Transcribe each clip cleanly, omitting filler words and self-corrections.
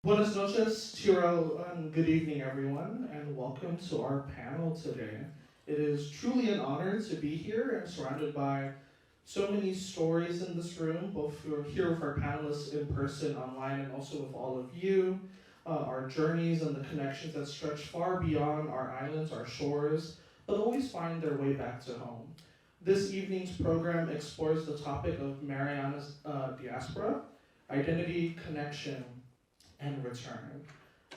Buenas noches, Tiro, and good evening, everyone, and welcome to our panel today. It is truly an honor to be here and surrounded by so many stories in this room, both here with our panelists in person, online, and also with all of you. Our journeys and the connections that stretch far beyond our islands, our shores, but always find their way back to home. This evening's program explores the topic of Marianas Diaspora, identity, connection, and return.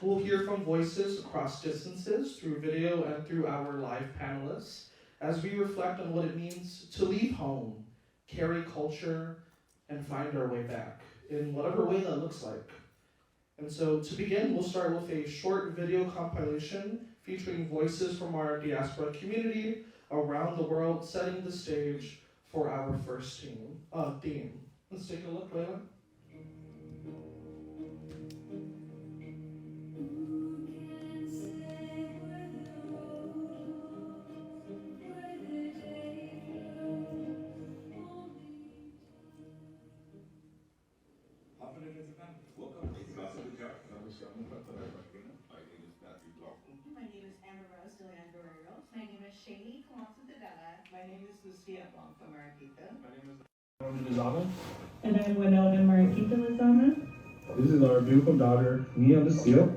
We'll hear from voices across distances through video and through our live panelists as we reflect on what it means to leave home, carry culture, and find our way back in whatever way that looks like. And so to begin, we'll start with a short video compilation featuring voices from our diaspora community around the world, setting the stage for our first theme. Let's take a look, Leila. And I'm Winona Mariquita Lozana. This is our beautiful daughter, Mia Lucille.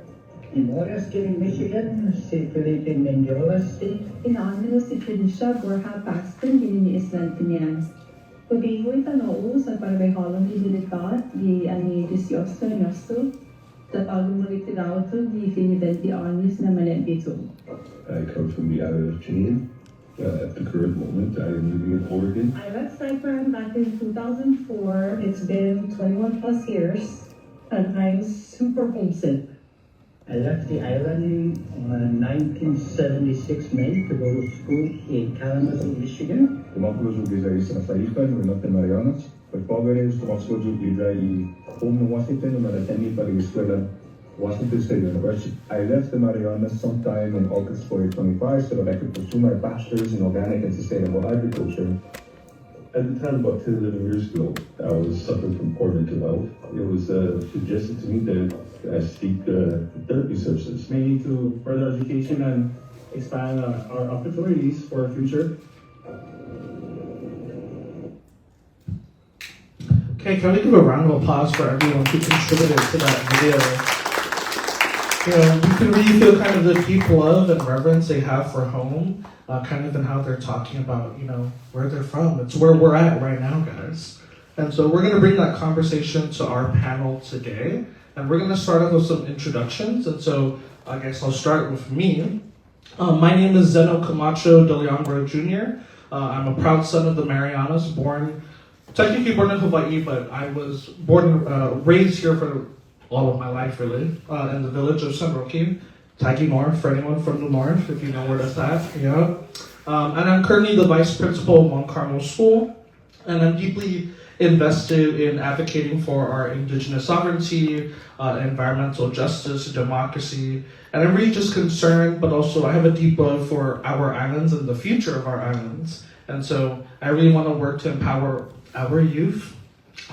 In Oreskin, Michigan, si Felipe Mendiola State. In Angelo si Felicia Borja Paxton, Gini Island Pinians. Pag-iwit ang oo sa parabehalong ibilikat, yi ani 18 Nosto, tapagong retirado di fini 20 anos na malembito. I come from the island of Janine. At the current moment, I am living in Oregon. I left Cyprus back in 2004. It's been 21 plus years, and I'm super homesick. I left the island in 1976 May to go to school in Kalamazoo, Michigan. Tumakulog sa isang Saipan, we're not in Marianas. Pagpagaling, tumakulog i home in Washington, umaratemi para eskwela Washington State University. I left the Marianas sometime in August 2025 so that I could pursue my bachelor's in organic and sustainable agriculture. At the time, about 10, 11 years ago, I was suffering from poor mental health. It was suggested to me that I seek therapy services. Maybe to further education and expand our opportunities for our future. Okay, can we give a round of applause for everyone who contributed to that video? You know, you can really feel kind of the deep love and reverence they have for home, kind of in how they're talking about, you know, where they're from. It's where we're at right now, guys. And so we're going to bring that conversation to our panel today. And we're going to start off with some introductions. And so I guess I'll start with me. My name is Zeno Camacho de Leon Jr. I'm a proud son of the Marianas, technically born in Hawaii, but I was raised here for all of my life, really, in the village of San Roque, Taiki North, for anyone from the north, if you know where that's at, yeah. And I'm currently the vice principal of Mount Carmel School, and I'm deeply invested in advocating for our indigenous sovereignty, environmental justice, democracy, and I'm really just concerned, but also I have a deep love for our islands and the future of our islands. And so I really want to work to empower our youth.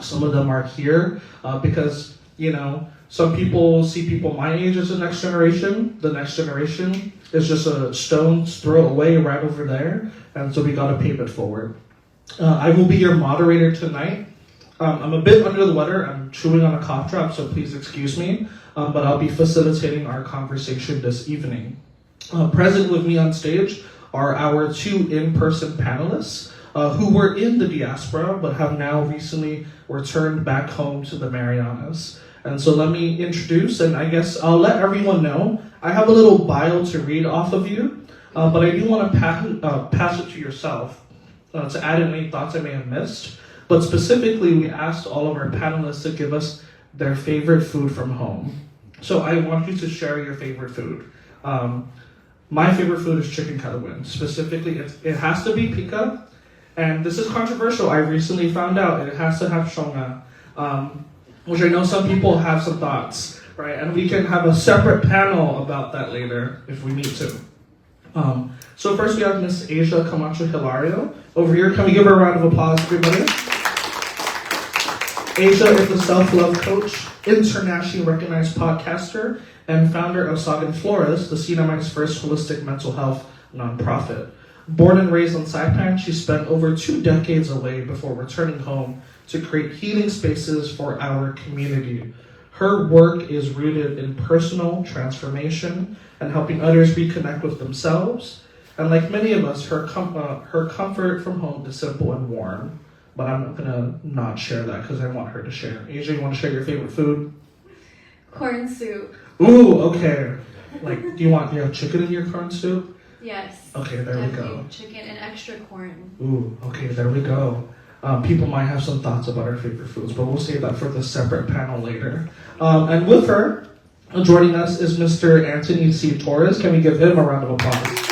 Some of them are here because, you know, some people see people my age as the next generation. The next generation is just a stone's throw away right over there. And so we got to pave it forward. I will be your moderator tonight. I'm a bit under the weather. I'm chewing on a cough drop, so please excuse me. But I'll be facilitating our conversation this evening. Present with me on stage are our two in-person panelists who were in the diaspora but have now recently returned back home to the Marianas. And so let me introduce, and I guess I'll let everyone know. I have a little bio to read off of you, but I do want to pass it to yourself to add in any thoughts I may have missed. But specifically, we asked all of our panelists to give us their favorite food from home. So I want you to share your favorite food. My favorite food is chicken cutawin. Specifically, it has to be pica. And this is controversial. I recently found out it has to have shonga, which I know some people have some thoughts, right? And we can have a separate panel about that later if we need to. So first we have Miss Asia Camacho Hilario over here. Can we give her a round of applause, everybody? Asia is a self-love coach, internationally recognized podcaster, and founder of Sagan Flores, the Sinamai's first holistic mental health nonprofit. Born and raised on Saipan, she spent over 2 decades away before returning home to create healing spaces for our community. Her work is rooted in personal transformation and helping others reconnect with themselves. And like many of us, her comfort from home is simple and warm. But I'm not gonna not share that because I want her to share. Asia, you want to share your favorite food? Corn soup. Ooh, okay. Like, do you have chicken in your corn soup? Yes. Okay, there we go. Chicken and extra corn. Ooh, okay, there we go. People might have some thoughts about our favorite foods, but we'll save that for the separate panel later. And with her, joining us is Mr. Anthony C. Torres. Can we give him a round of applause?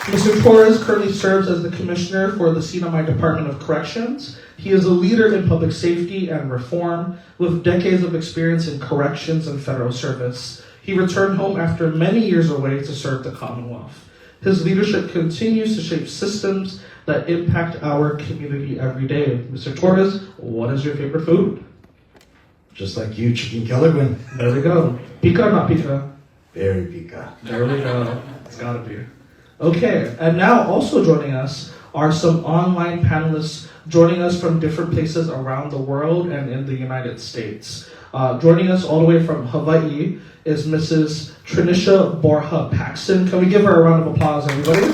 Mr. Torres currently serves as the Commissioner for the Sinamai Department of Corrections. He is a leader in public safety and reform with decades of experience in corrections and federal service. He returned home after many years away to serve the Commonwealth. His leadership continues to shape systems that impact our community every day. Mr. Torres, what is your favorite food? Just like you, chicken Kellerman. There we go. Pica or not pica? Very pica. There we go. It's gotta be. Okay, and now also joining us are some online panelists joining us from different places around the world and in the United States. Joining us all the way from Hawaii is Mrs. Trinisha Borja Paxton. Can we give her a round of applause, everybody?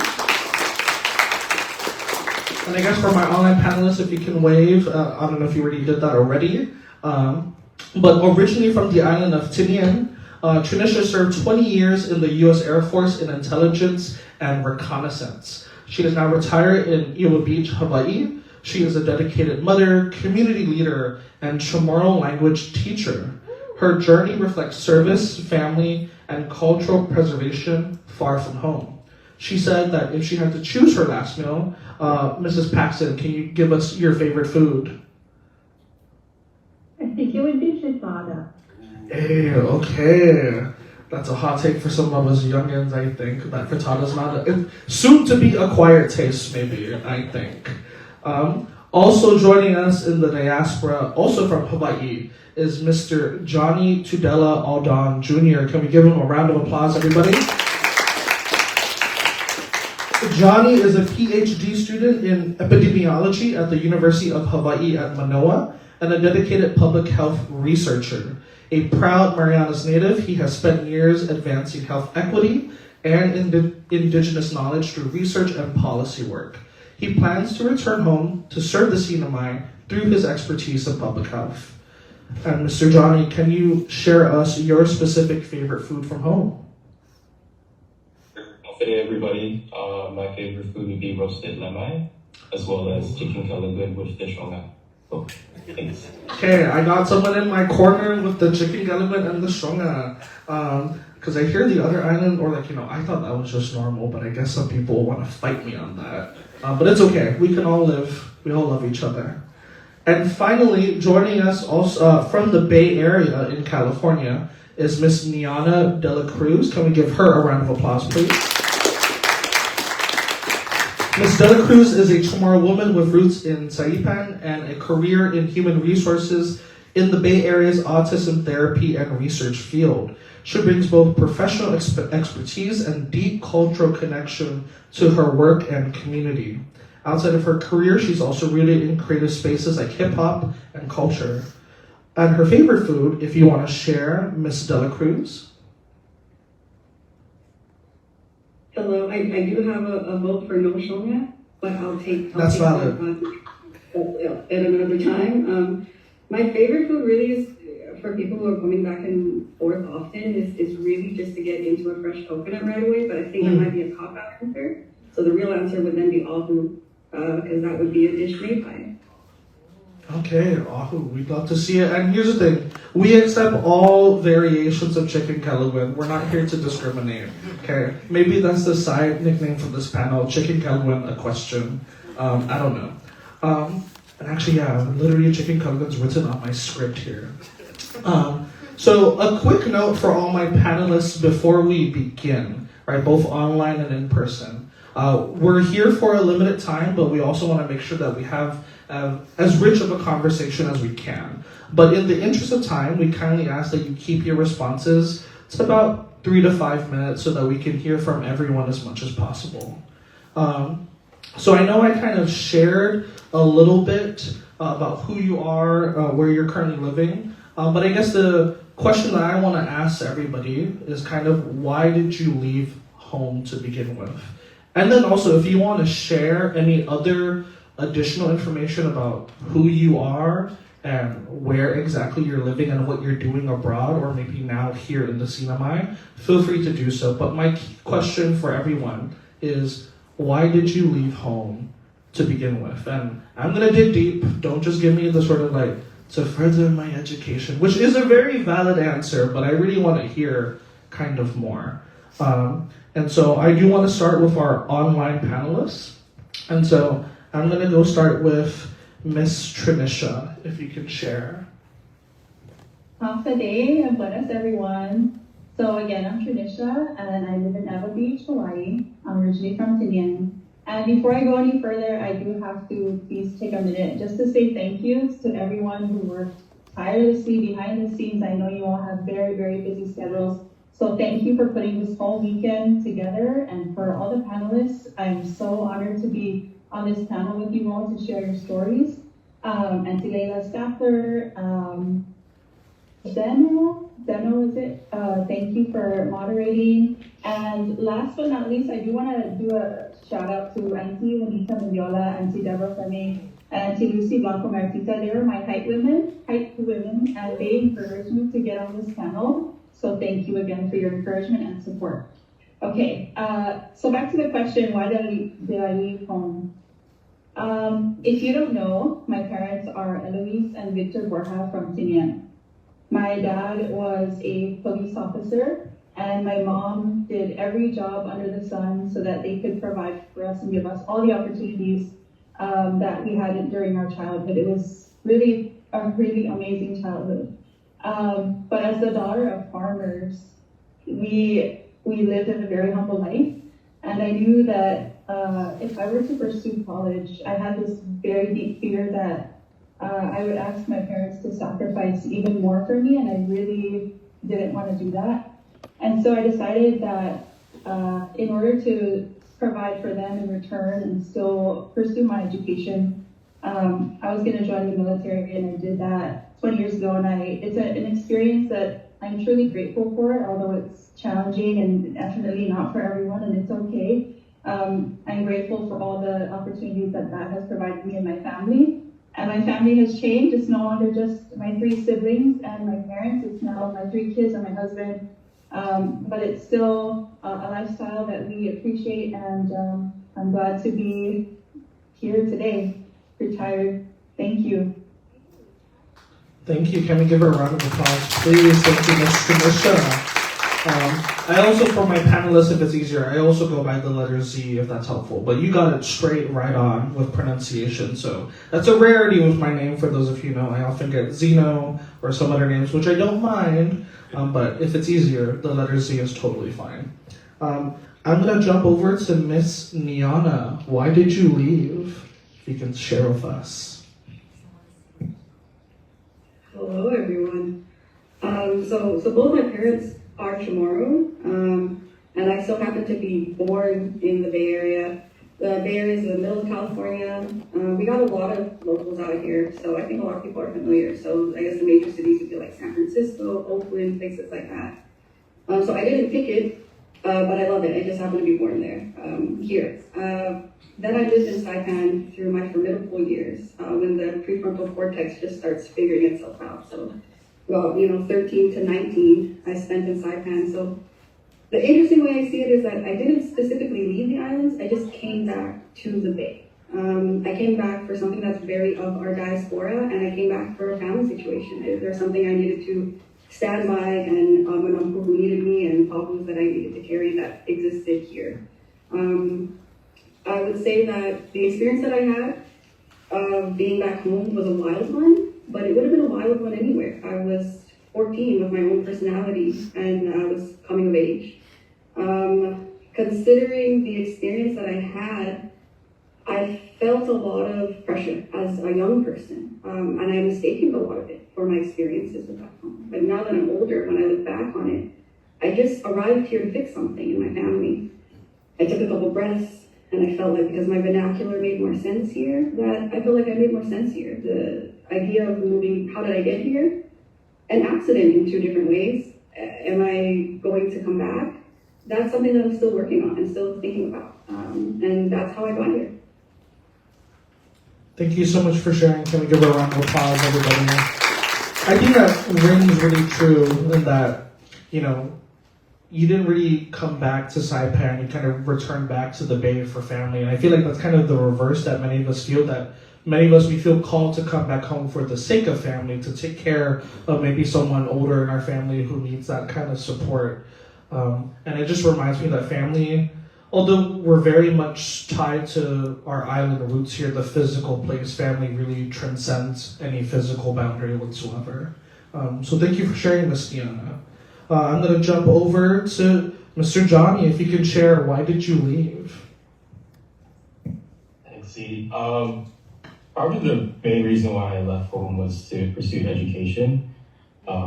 And I guess for my online panelists, if you can wave, I don't know if you already did that already, but originally from the island of Tinian, Trinisha served 20 years in the U.S. Air Force in intelligence and reconnaissance. She is now retired in Iwo Beach, Hawaii. She is a dedicated mother, community leader, and Chamorro language teacher. Her journey reflects service, family, and cultural preservation far from home. She said that if she had to choose her last meal, Mrs. Paxton, can you give us your favorite food? I think it would be fritada. Hey, okay. That's a hot take for some of us youngins, I think. That frittata's not a soon to be acquired taste, maybe, I think. Also joining us in the diaspora, also from Hawaii, is Mr. Johnny Tudela Aldon Jr. Can we give him a round of applause, everybody? Johnny is a PhD student in epidemiology at the University of Hawaii at Manoa and a dedicated public health researcher. A proud Marianas native, he has spent years advancing health equity and indigenous knowledge through research and policy work. He plans to return home to serve the Sinamai through his expertise in public health. And Mr. Johnny, can you share us your specific favorite food from home? Hey everybody, my favorite food would be roasted lemai, as well as chicken kalagud with fish onga. Oh, thanks. Okay, I got someone in my corner with the chicken element and the shonga. Because I hear the other island, or I thought that was just normal, but I guess some people want to fight me on that. But it's okay, we can all live, we all love each other. And finally, joining us also from the Bay Area in California is Miss Niana De La Cruz. Can we give her a round of applause, please? Ms. De La Cruz is a Chamorro woman with roots in Saipan and a career in human resources in the Bay Area's autism therapy and research field. She brings both professional expertise and deep cultural connection to her work and community. Outside of her career, she's also rooted in creative spaces like hip-hop and culture. And her favorite food, if you want to share, Ms. De La Cruz? Hello, I do have a vote for no shonga, but I'll take That's valid. At another time. My favorite food really is, for people who are coming back and forth often, is really just to get into a fresh coconut right away, but I think that might be a cop-out answer. So the real answer would then be ahu, because that would be a dish made by. Okay, ahu, we'd love to see it. And here's the thing, we accept all variations of chicken kalagwin. We're not here to discriminate, okay? Maybe that's the side nickname for this panel, chicken kalagwin, a question. I don't know. And actually, yeah, literally chicken kalagwin's written on my script here. So a quick note for all my panelists before we begin, right, both online and in person. We're here for a limited time, but we also want to make sure that we have as rich of a conversation as we can. But in the interest of time, we kindly ask that you keep your responses to about 3 to 5 minutes so that we can hear from everyone as much as possible. So I know I kind of shared a little bit about who you are, where you're currently living, but I guess the question that I want to ask everybody is kind of, why did you leave home to begin with? And then also, if you want to share any other additional information about who you are and where exactly you're living and what you're doing abroad, or maybe now here in the Sinamai, feel free to do so. But my key question for everyone is, why did you leave home to begin with? And I'm going to dig deep. Don't just give me the sort of like, to further my education, which is a very valid answer, but I really want to hear kind of more. And so I do want to start with our online panelists. And so I'm going to go start with Miss Trinisha, if you can share. Half a day, and buenas everyone. So again, I'm Trinisha, and I live in Eva Beach, Hawaii. I'm originally from Tinian. And before I go any further, I do have to please take a minute just to say thank you to everyone who worked tirelessly behind the scenes. I know you all have very, very busy schedules. So thank you for putting this whole weekend together, and for all the panelists. I'm so honored to be on this panel with you all to share your stories. And to Leila Staffler, Deno, is it? Thank you for moderating. And last but not least, I do want to do a shout out to Auntie Juanita Mendiola, Auntie Deborah Fleming, and Auntie Lucy Blanco Martita. They were my hype women, and they encouraged me to get on this panel. So thank you again for your encouragement and support. Okay, so back to the question, why did I leave home? If you don't know, my parents are Eloise and Victor Borja from Tinian. My dad was a police officer, and my mom did every job under the sun so that they could provide for us and give us all the opportunities that we had during our childhood. It was really a really amazing childhood. But as the daughter of farmers, we lived in a very humble life, and I knew that if I were to pursue college, I had this very deep fear that I would ask my parents to sacrifice even more for me, and I really didn't want to do that. And so I decided that in order to provide for them in return and still pursue my education, I was going to join the military, and I did that 20 years ago. And it's an experience that I'm truly grateful for, although it's challenging and definitely not for everyone, and it's okay. I'm grateful for all the opportunities that has provided me and my family. And my family has changed. It's no longer just my 3 siblings and my parents. It's now my 3 kids and my husband. But it's still a lifestyle that we appreciate, and I'm glad to be here today, retired. Thank you. Thank you. Can we give her a round of applause, please? Thank you, Ms. Trinisha. I also, for my panelists, if it's easier, I also go by the letter Z, if that's helpful. But you got it straight right on with pronunciation, so that's a rarity with my name. For those of you who know, I often get Zeno or some other names, which I don't mind, but if it's easier, the letter Z is totally fine. I'm going to jump over to Miss Niana. Why did you leave? If you can share with us. Hello, everyone. So both my parents are Chamorro, and I so happen to be born in the Bay Area. The Bay Area is in the middle of California. We got a lot of locals out here, so I think a lot of people are familiar. So I guess the major cities would be like San Francisco, Oakland, places like that. So I didn't pick it, but I love it. I just happened to be born there, here. Then I lived in Saipan through my formidable years, when the prefrontal cortex just starts figuring itself out. So, well, 13 to 19, I spent in Saipan. So the interesting way I see it is that I didn't specifically leave the islands, I just came back to the Bay. I came back for something that's very of our diaspora, and I came back for a family situation. There's something I needed to stand by, and an uncle who needed me, and problems that I needed to carry that existed here. I would say that the experience that I had of being back home was a wild one, but it would have been a wild one anywhere. I was 14 with my own personality, and I was coming of age. considering the experience that I had, I felt a lot of pressure as a young person, and I mistaken a lot of it for my experiences with back home. But now that I'm older, when I look back on it, I just arrived here to fix something in my family. I took a couple breaths, and I felt like because my vernacular made more sense here, that I feel like I made more sense here. The idea of moving, how did I get here? An accident in two different ways. Am I going to come back? That's something that I'm still working on and still thinking about. And that's how I got here. Thank you so much for sharing. Can we give a round of applause, everybody? I think that rings really true in that, you know, you didn't really come back to Saipan, you kind of returned back to the Bay for family. And I feel like that's kind of the reverse that many of us feel, that many of us, we feel called to come back home for the sake of family, to take care of maybe someone older in our family who needs that kind of support. And it just reminds me that family, although we're very much tied to our island roots here, the physical place, family really transcends any physical boundary whatsoever. So thank you for sharing, Ms. Diana. I'm going to jump over to Mr. Johnny. If you could share, why did you leave? Thanks, Edie. Probably the main reason why I left home was to pursue education,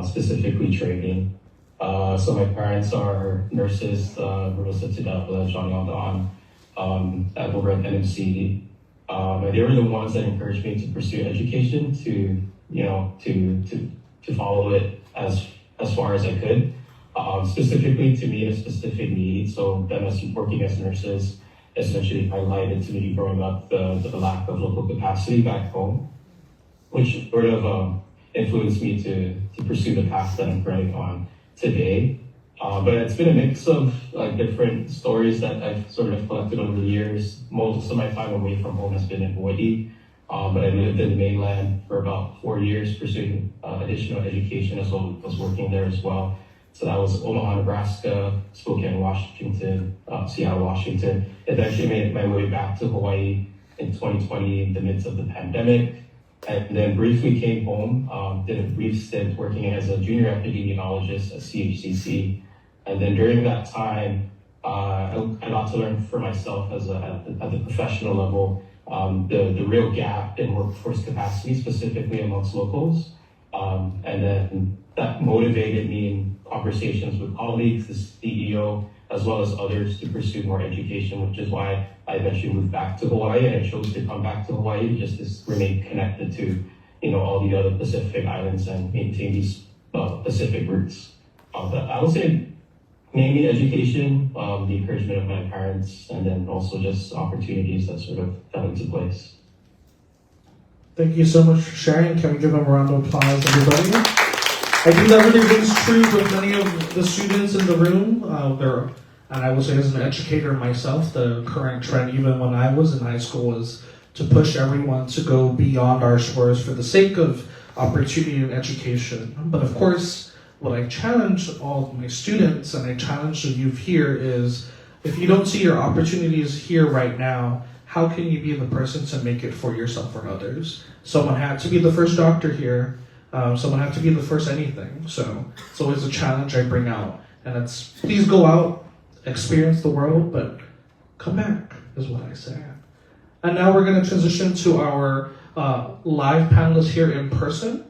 specifically training. So my parents are nurses, Rosa Tidapla, Johnny Aldon, over at NMC. And they were the ones that encouraged me to pursue education, to follow it as far as I could. Specifically to meet a specific need. So them as working as nurses essentially highlighted to me growing up the lack of local capacity back home, which sort of influenced me to pursue the path that I'm currently on today. But it's been a mix of different stories that I've sort of collected over the years. Most of my time away from home has been in Hawaii, but I lived in the mainland for about 4 years pursuing additional education as well as working there as well. So that was Omaha, Nebraska, Spokane, Washington, Seattle, Washington. Eventually made my way back to Hawaii in 2020 in the midst of the pandemic. And then briefly came home, did a brief stint working as a junior epidemiologist at CHCC. And then during that time, I got to learn for myself at the professional level, the real gap in workforce capacity, specifically amongst locals. And then that motivated me in conversations with colleagues, the CEO, as well as others to pursue more education, which is why I eventually moved back to Hawaii, and I chose to come back to Hawaii just to remain connected to, all the other Pacific islands and maintain these Pacific roots. But I would say mainly education, the encouragement of my parents, and then also just opportunities that sort of fell into place. Thank you so much for sharing. Can we give them a round of applause, everybody? I think that really rings true with many of the students in the room. And I will say as an educator myself, the current trend, even when I was in high school, was to push everyone to go beyond our shores for the sake of opportunity and education. But of course, what I challenge all of my students and I challenge the youth here is, if you don't see your opportunities here right now, how can you be the person to make it for yourself or others? Someone had to be the first doctor here. Someone had to be the first anything. So it's always a challenge I bring out. And it's, please go out, experience the world, but come back, is what I say. And now we're going to transition to our live panelists here in person.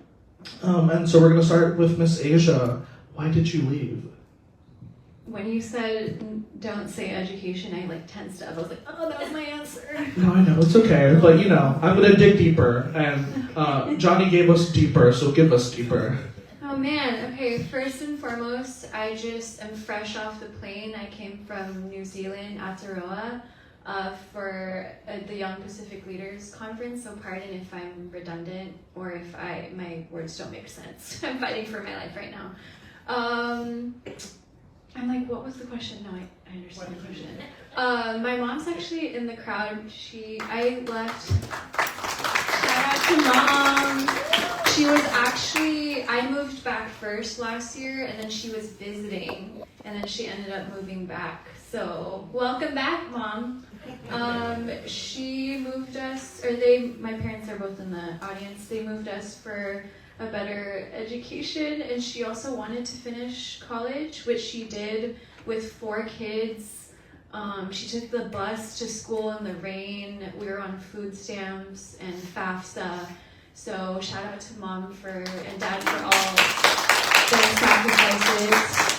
And so we're going to start with Miss Asia. Why did you leave? When you said don't say education, I tensed up. I was like, oh, that was my answer. No, I know, it's okay. But I'm going to dig deeper. And Johnny gave us deeper, so give us deeper. Oh man, okay, first and foremost, I just am fresh off the plane. I came from New Zealand, Aotearoa, for the Young Pacific Leaders Conference, so pardon if I'm redundant or if my words don't make sense. I'm fighting for my life right now. I'm like, what was the question? No, I understand the question. My mom's actually in the crowd. I left. Shout out to Mom. She was actually, I moved back first last year, and then she was visiting, and then she ended up moving back. So, welcome back, Mom. She moved us, my parents are both in the audience, they moved us for a better education, and she also wanted to finish college, which she did with 4 kids, She took the bus to school in the rain. We were on food stamps and FAFSA. So shout out to Mom and Dad for all their sacrifices.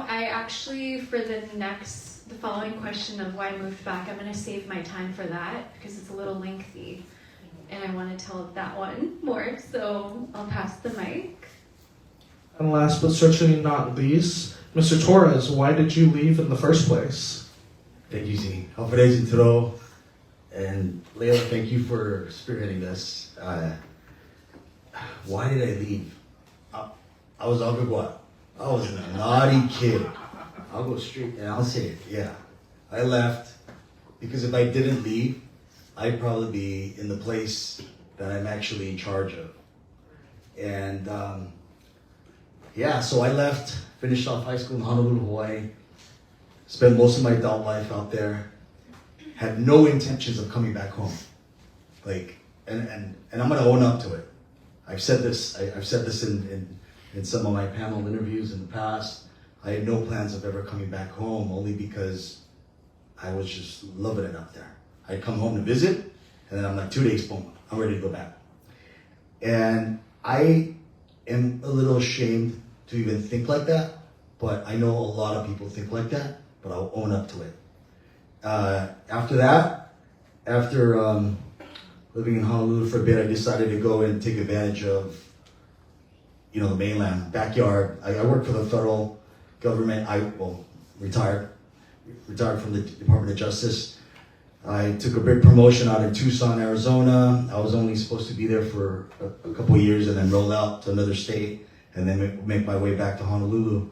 I actually, for the following question of why I moved back, I'm going to save my time for that because it's a little lengthy and I want to tell that one more. So I'll pass the mic. And last but certainly not least, Mr. Torres, why did you leave in the first place? Thank you, Z. Alfredo Intro. And Leila, thank you for spearheading this. Why did I leave? I was Agagua. I was a naughty kid. I'll go straight and I'll say it. Yeah. I left because if I didn't leave, I'd probably be in the place that I'm actually in charge of. And so I left, finished off high school in Honolulu, Hawaii, spent most of my adult life out there, had no intentions of coming back home. And I'm gonna own up to it. I've said this in some of my panel interviews in the past. I had no plans of ever coming back home, only because I was just loving it out there. I'd come home to visit, and then I'm like, 2 days, boom, I'm ready to go back. And I am a little ashamed to even think like that, but I know a lot of people think like that, but I'll own up to it. After living in Honolulu for a bit, I decided to go and take advantage of, the mainland, backyard. I worked for the federal government. Retired from the Department of Justice. I took a big promotion out in Tucson, Arizona. I was only supposed to be there for a couple of years and then roll out to another state and then make my way back to Honolulu.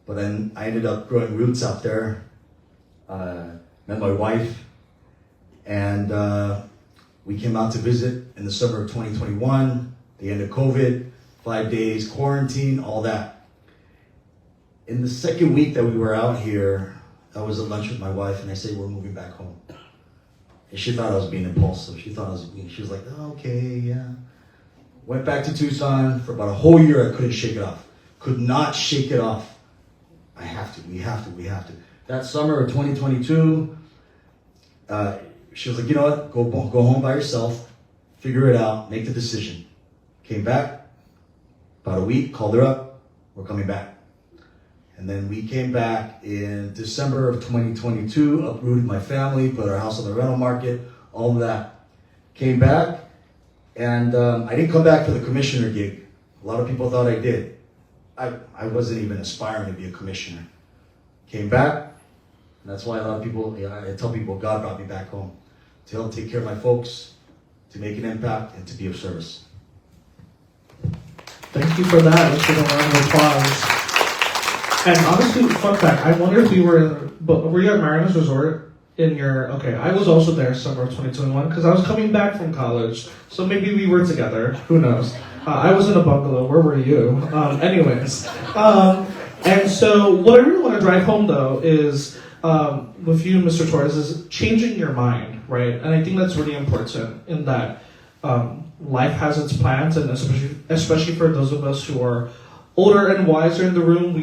But then I ended up growing roots out there. Met my wife, and we came out to visit in the summer of 2021, the end of COVID, 5 days quarantine, all that. In the second week that we were out here, I was at lunch with my wife, and I said, we're moving back home. And she thought I was being impulsive. She was like, oh, okay, yeah. Went back to Tucson for about a whole year. I couldn't shake it off. Could not shake it off. We have to. That summer of 2022, she was like, you know what? Go home by yourself, figure it out, make the decision. Came back, about a week, called her up, we're coming back. And then we came back in December of 2022, uprooted my family, put our house on the rental market, all of that. Came back, and I didn't come back for the commissioner gig. A lot of people thought I did. I wasn't even aspiring to be a commissioner. Came back, and that's why a lot of people, I tell people God brought me back home to help take care of my folks, to make an impact, and to be of service. Thank you for that. Let's give a round of applause. And honestly, fun fact, I wonder if were you at Marianas Resort I was also there summer of 2021 because I was coming back from college, so maybe we were together, who knows. I was in a bungalow, where were you? And so what I really want to drive home though is, with you, Mr. Torres, is changing your mind, right? And I think that's really important in that life has its plans, and especially for those of us who are older and wiser in the room,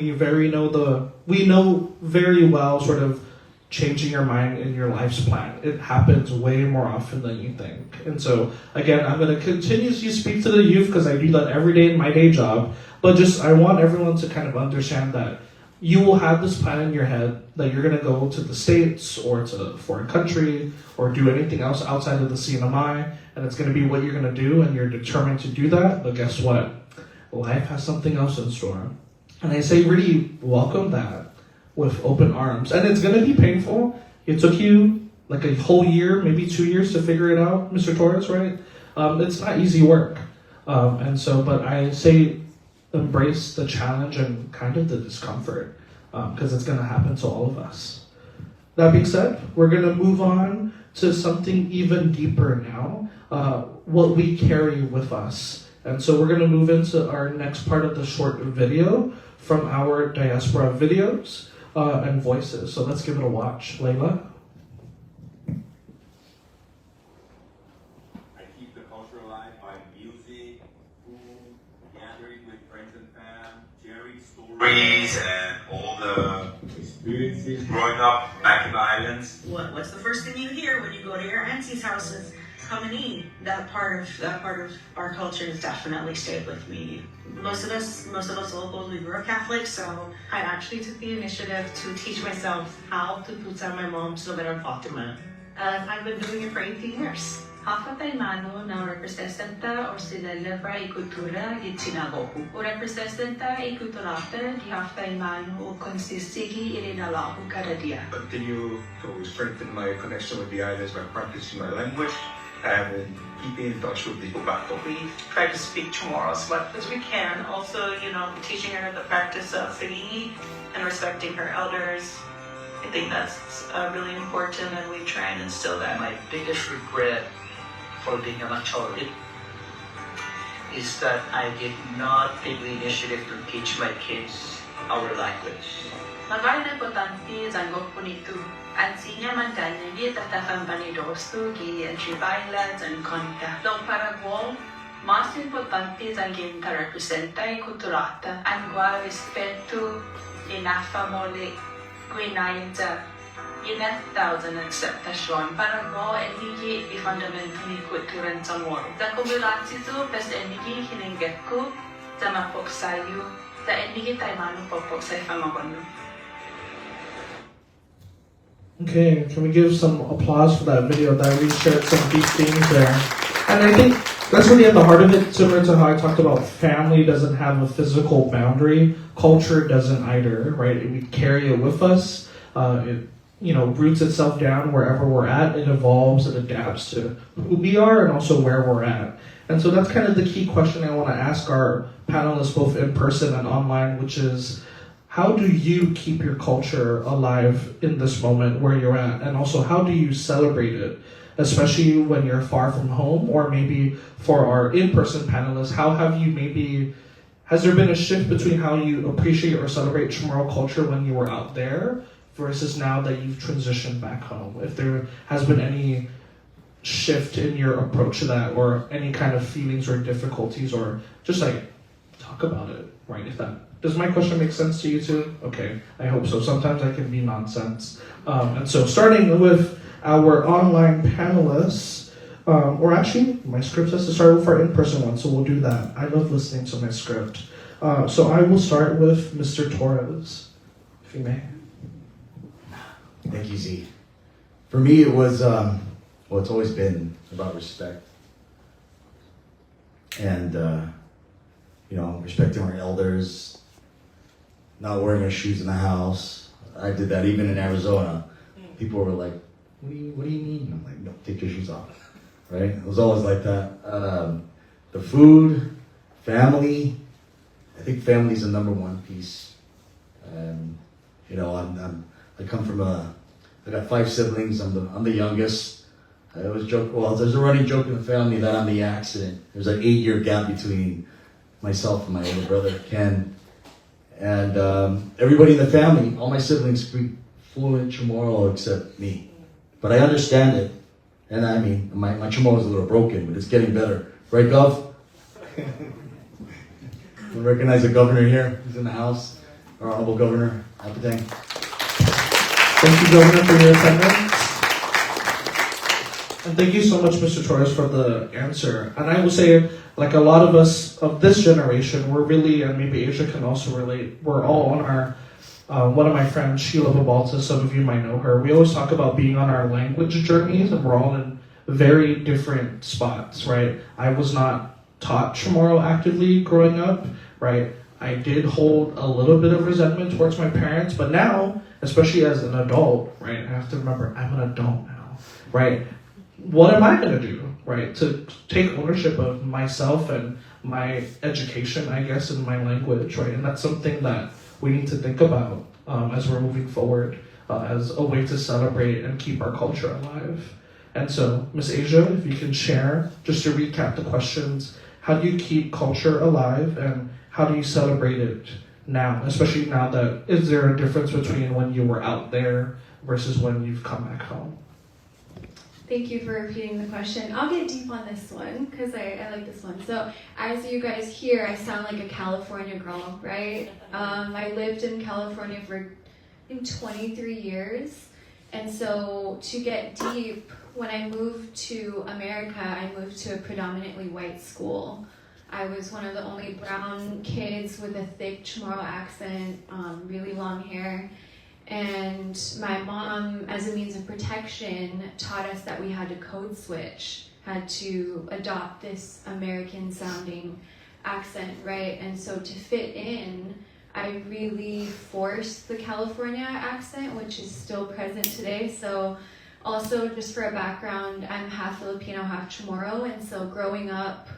we know very well sort of changing your mind in your life's plan. It happens way more often than you think. And so, again, I'm going to continuously speak to the youth because I do that every day in my day job. But I want everyone to kind of understand that you will have this plan in your head that you're going to go to the States or to a foreign country or do anything else outside of the CNMI, and it's going to be what you're going to do, and you're determined to do that. But guess what? Life has something else in store. And I say really welcome that with open arms. And it's going to be painful. It took you like a whole year, maybe 2 years to figure it out, Mr. Torres, right? It's not easy work. But I say embrace the challenge and kind of the discomfort because it's going to happen to all of us. That being said, we're going to move on to something even deeper now, what we carry with us. And so we're going to move into our next part of the short video from our diaspora videos and voices. So let's give it a watch. Leila? I keep the culture alive by music, food, gathering with friends and fam, sharing stories, and all the the experiences growing up back in the islands? What's the first thing you hear when you go to your auntie's houses? Coming, that part of our culture has definitely stayed with me. Most of us locals, we grew up Catholic, so I actually took the initiative to teach myself how to put on my mom's Novena Fatima. I've been doing it for 18 years. Hafa tayo mano na representa or sinelebra i kultura i sinagogu. O representa i kulturata di hafa tayo mano o konsistigi ilinalaku kada dia. Continue to strengthen my connection with the islands by practicing my language and keeping in touch with people back home. We try to speak Chamorro as much as we can. Also, teaching her the practice of firini and respecting her elders. I think that's really important, and we try and instill that. My biggest regret for being a Machorid is that I did not take the initiative to teach my kids our language. Magari na importante zango punito. Ansinya mandanya di tatafang banidosto gi entry violence and contact. Long Paraguay, mas importante zangin ka representa i kulturata angwa respeto inafa mole gwinayin sa inatawzan acceptasyon para go endigi i fundamentally kulturan sa moro. Sa kumulasi to, best endigi hinengget ko sa mapoksayo sa endigi tayo mano popoksay famabano. Okay, can we give some applause for that video? That we shared some deep themes there. And I think that's really at the heart of it, similar to how I talked about family doesn't have a physical boundary, culture doesn't either, right? We carry it with us. It roots itself down wherever we're at. It evolves, it adapts to who we are and also where we're at. And so that's kind of the key question I want to ask our panelists, both in person and online, which is, how do you keep your culture alive in this moment where you're at? And also, how do you celebrate it? Especially when you're far from home, or maybe for our in-person panelists, has there been a shift between how you appreciate or celebrate Chamorro culture when you were out there versus now that you've transitioned back home? If there has been any shift in your approach to that, or any kind of feelings or difficulties, or just talk about it, right? Does my question make sense to you too? Okay, I hope so. Sometimes I can be nonsense. And so starting with our online panelists, or actually my script has to start with our in-person one, so we'll do that. I love listening to my script. So I will start with Mr. Torres, if you may. Thank you, Z. For me, it was, it's always been about respect. And, respecting our elders, not wearing our shoes in the house. I did that even in Arizona. People were like, what do you mean? I'm like, no, take your shoes off, right? It was always like that. The food, family, I think family's the number one piece. I come from I got 5 siblings. I'm the youngest. I always joke. Well, there's a running joke in the family that I'm the accident. There's an 8-year gap between myself and my older brother Ken, and everybody in the family. All my siblings speak fluent Chamorro except me, but I understand it. And I mean, my Chamorro is a little broken, but it's getting better, right, Gov? We recognize the governor here. He's in the house. Our honorable governor, Apatang. Thank you, Governor, for your attendance. And thank you so much, Mr. Torres, for the answer. And I will say, like a lot of us of this generation, we're really, and maybe Asia can also relate, we're all on our, one of my friends, Sheila Babalta, some of you might know her, we always talk about being on our language journeys, and we're all in very different spots, right? I was not taught Chamorro actively growing up, right? I did hold a little bit of resentment towards my parents, but now, especially as an adult, right, I have to remember I'm an adult now, right? What am I going to do, right, to take ownership of myself and my education, I guess, and my language, right? And that's something that we need to think about as we're moving forward as a way to celebrate and keep our culture alive. And so, Ms. Asia, if you can share, just to recap the questions, how do you keep culture alive and how do you celebrate it now, especially now that, is there a difference between when you were out there versus when you've come back home? Thank you for repeating the question. I'll get deep on this one because I like this one. So as you guys hear, I sound like a California girl, right? I lived in California for I think 23 years. And so to get deep, when I moved to America, I moved to a predominantly white school. I was one of the only brown kids with a thick Chamorro accent, really long hair. And my mom, as a means of protection, taught us that we had to code switch, had to adopt this American sounding accent, right? And so to fit in, I really forced the California accent, which is still present today. So also, just for a background, I'm half Filipino, half Chamorro, and so growing up,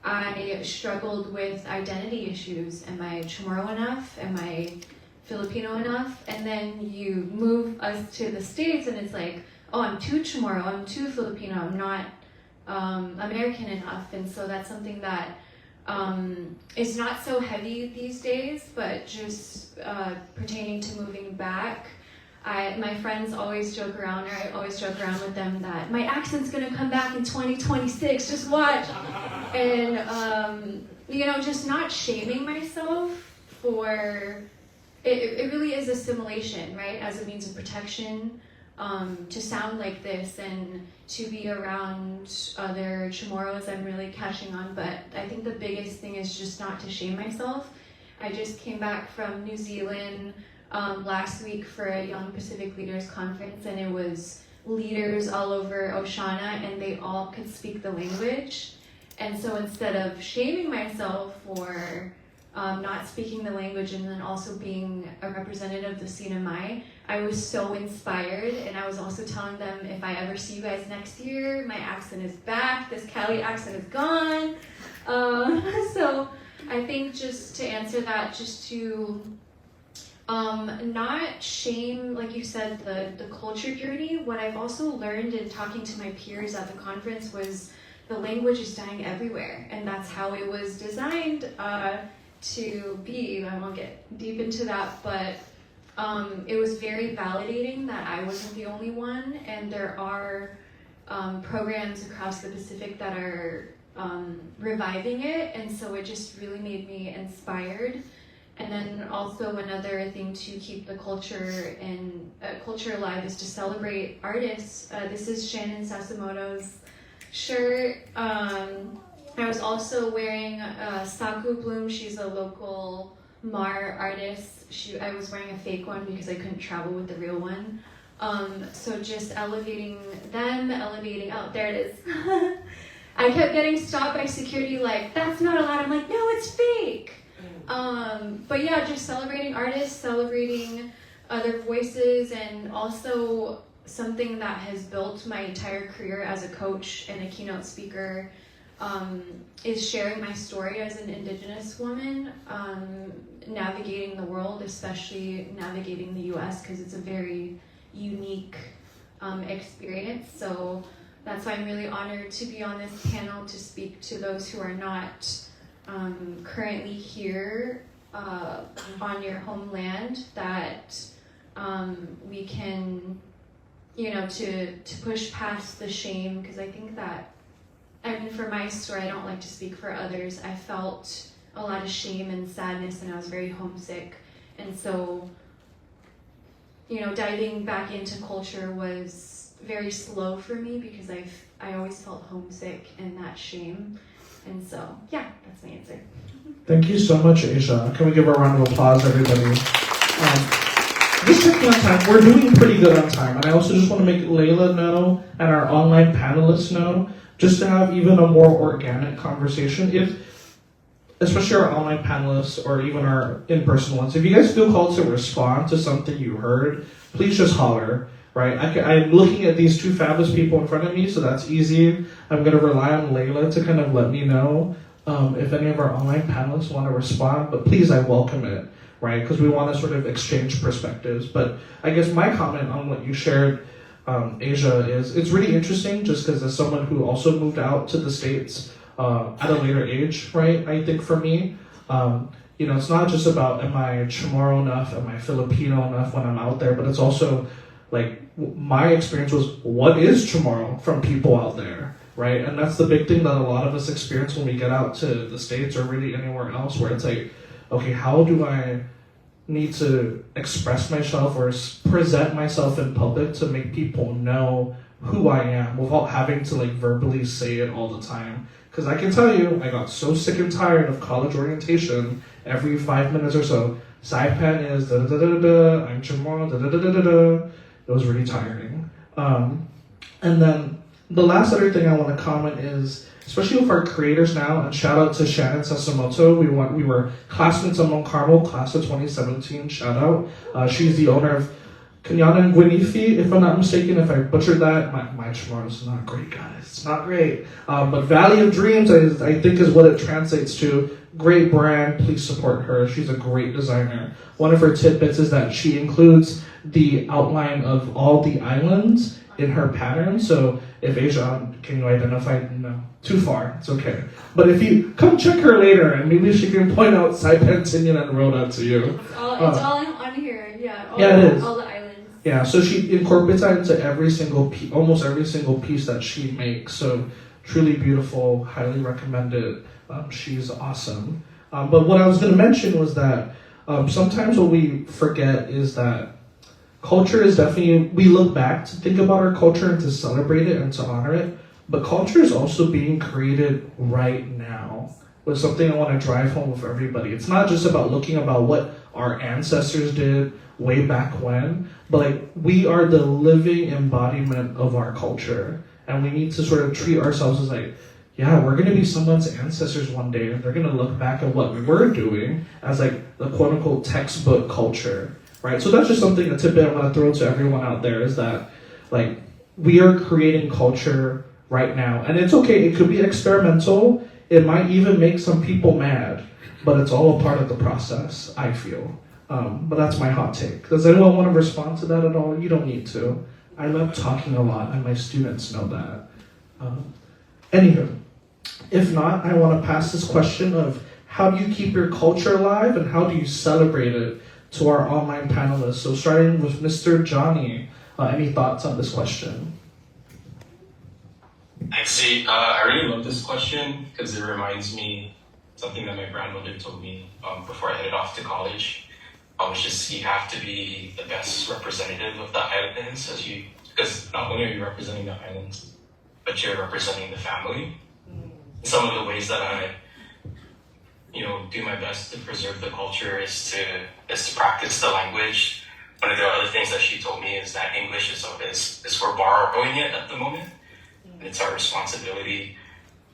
I struggled with identity issues. Am I Chamorro enough? Am I Filipino enough? And then you move us to the States and it's like, oh, I'm too Chamorro, I'm too Filipino, I'm not American enough. And so that's something that is not so heavy these days, but just pertaining to moving back. My friends always joke around, or I always joke around with them that my accent's gonna come back in 2026, just watch. And, just not shaming myself for, it really is assimilation, right? As a means of protection, to sound like this and to be around other Chamorros, I'm really catching on. But I think the biggest thing is just not to shame myself. I just came back from New Zealand last week for a Young Pacific Leaders Conference, and it was leaders all over Oceania, and they all could speak the language. And so instead of shaming myself for not speaking the language and then also being a representative of the CNMI, I was so inspired, and I was also telling them, if I ever see you guys next year, my accent is back, this Cali accent is gone. So I think just to answer that, just to not shame, like you said, the culture journey. What I've also learned in talking to my peers at the conference was the language is dying everywhere, and that's how it was designed to be. I won't get deep into that, but it was very validating that I wasn't the only one, and there are programs across the Pacific that are reviving it, and so it just really made me inspired. And then also another thing to keep the culture and culture alive is to celebrate artists. This is Shannon Sasimoto's shirt. I was also wearing Saku Bloom. She's a local Mar artist. I was wearing a fake one because I couldn't travel with the real one. So just elevating them, oh, there it is. I kept getting stopped by security like, that's not allowed. I'm like, no, it's fake. But yeah, just celebrating artists, celebrating other voices, and also something that has built my entire career as a coach and a keynote speaker is sharing my story as an Indigenous woman, navigating the world, especially navigating the US, because it's a very unique experience. So that's why I'm really honored to be on this panel to speak to those who are not currently here on your homeland, that we can, to push past the shame, because I think that, for my story, I don't like to speak for others. I felt a lot of shame and sadness, and I was very homesick. And so, diving back into culture was very slow for me because I always felt homesick and that shame. And so, yeah, that's my answer. Thank you so much, Asia. Can we give a round of applause, everybody? Just checking on time, we're doing pretty good on time. And I also just want to make Leila know and our online panelists know, just to have even a more organic conversation. If, especially our online panelists or even our in-person ones, if you guys feel called to respond to something you heard, please just holler. Right, I'm looking at these two fabulous people in front of me, so that's easy. I'm going to rely on Leila to kind of let me know if any of our online panelists want to respond, but please, I welcome it, right? Because we want to sort of exchange perspectives. But I guess my comment on what you shared, Asia, is it's really interesting just because as someone who also moved out to the States at a later age, right? I think for me, it's not just about am I Chamorro enough, am I Filipino enough when I'm out there, but it's also like my experience was, what is Chamorro from people out there, right? And that's the big thing that a lot of us experience when we get out to the States or really anywhere else, where it's like, okay, how do I need to express myself or present myself in public to make people know who I am without having to like verbally say it all the time? Because I can tell you, I got so sick and tired of college orientation every 5 minutes or so. Saipan is da da da da da, I'm Chamorro, da da da da da. It was really tiring. And then the last other thing I want to comment is, especially with our creators now, and shout out to Shannon Sasimoto. We were classmates at Mount Carmel, class of 2017. Shout out. She's the owner of Kenyana and Gwinifi, if I'm not mistaken. If I butchered that, my Chamorro is not great, guys. It's not great. But Valley of Dreams, I think, is what it translates to. Great brand. Please support her. She's a great designer. One of her tidbits is that she includes the outline of all the islands in her pattern. So if Asia, can you identify? No, too far. It's okay. But if you come check her later, and maybe she can point out Saipan, Tinian, and Rhoda to you. It's all on here. Yeah. It is. All the islands. Yeah. So she incorporates that into every single almost every single piece that she makes. So truly beautiful. Highly recommend it. She's awesome. But what I was going to mention was that sometimes what we forget is that culture is definitely, we look back to think about our culture and to celebrate it and to honor it, but culture is also being created right now. With something I want to drive home with everybody. It's not just about looking about what our ancestors did way back when, but like we are the living embodiment of our culture, and we need to sort of treat ourselves as like, yeah, we're going to be someone's ancestors one day, and they're going to look back at what we're doing as like the quote unquote textbook culture. Right, so that's just something, a tidbit I want to throw to everyone out there, is that like we are creating culture right now, and it's okay. It could be experimental. It might even make some people mad, but it's all a part of the process, I feel. But that's my hot take. Does anyone want to respond to that at all? You don't need to. I love talking a lot, and my students know that. Anywho, if not, I want to pass this question of how do you keep your culture alive and how do you celebrate it to our online panelists. So starting with Mr. Johnny, any thoughts on this question? Actually, I really love this question because it reminds me something that my grandmother told me before I headed off to college. It's just you have to be the best representative of the islands, because not only are you representing the islands, but you're representing the family. Some of the ways that I do my best to preserve the culture is to practice the language. One of the other things that she told me is that English is we're borrowing it at the moment. And it's our responsibility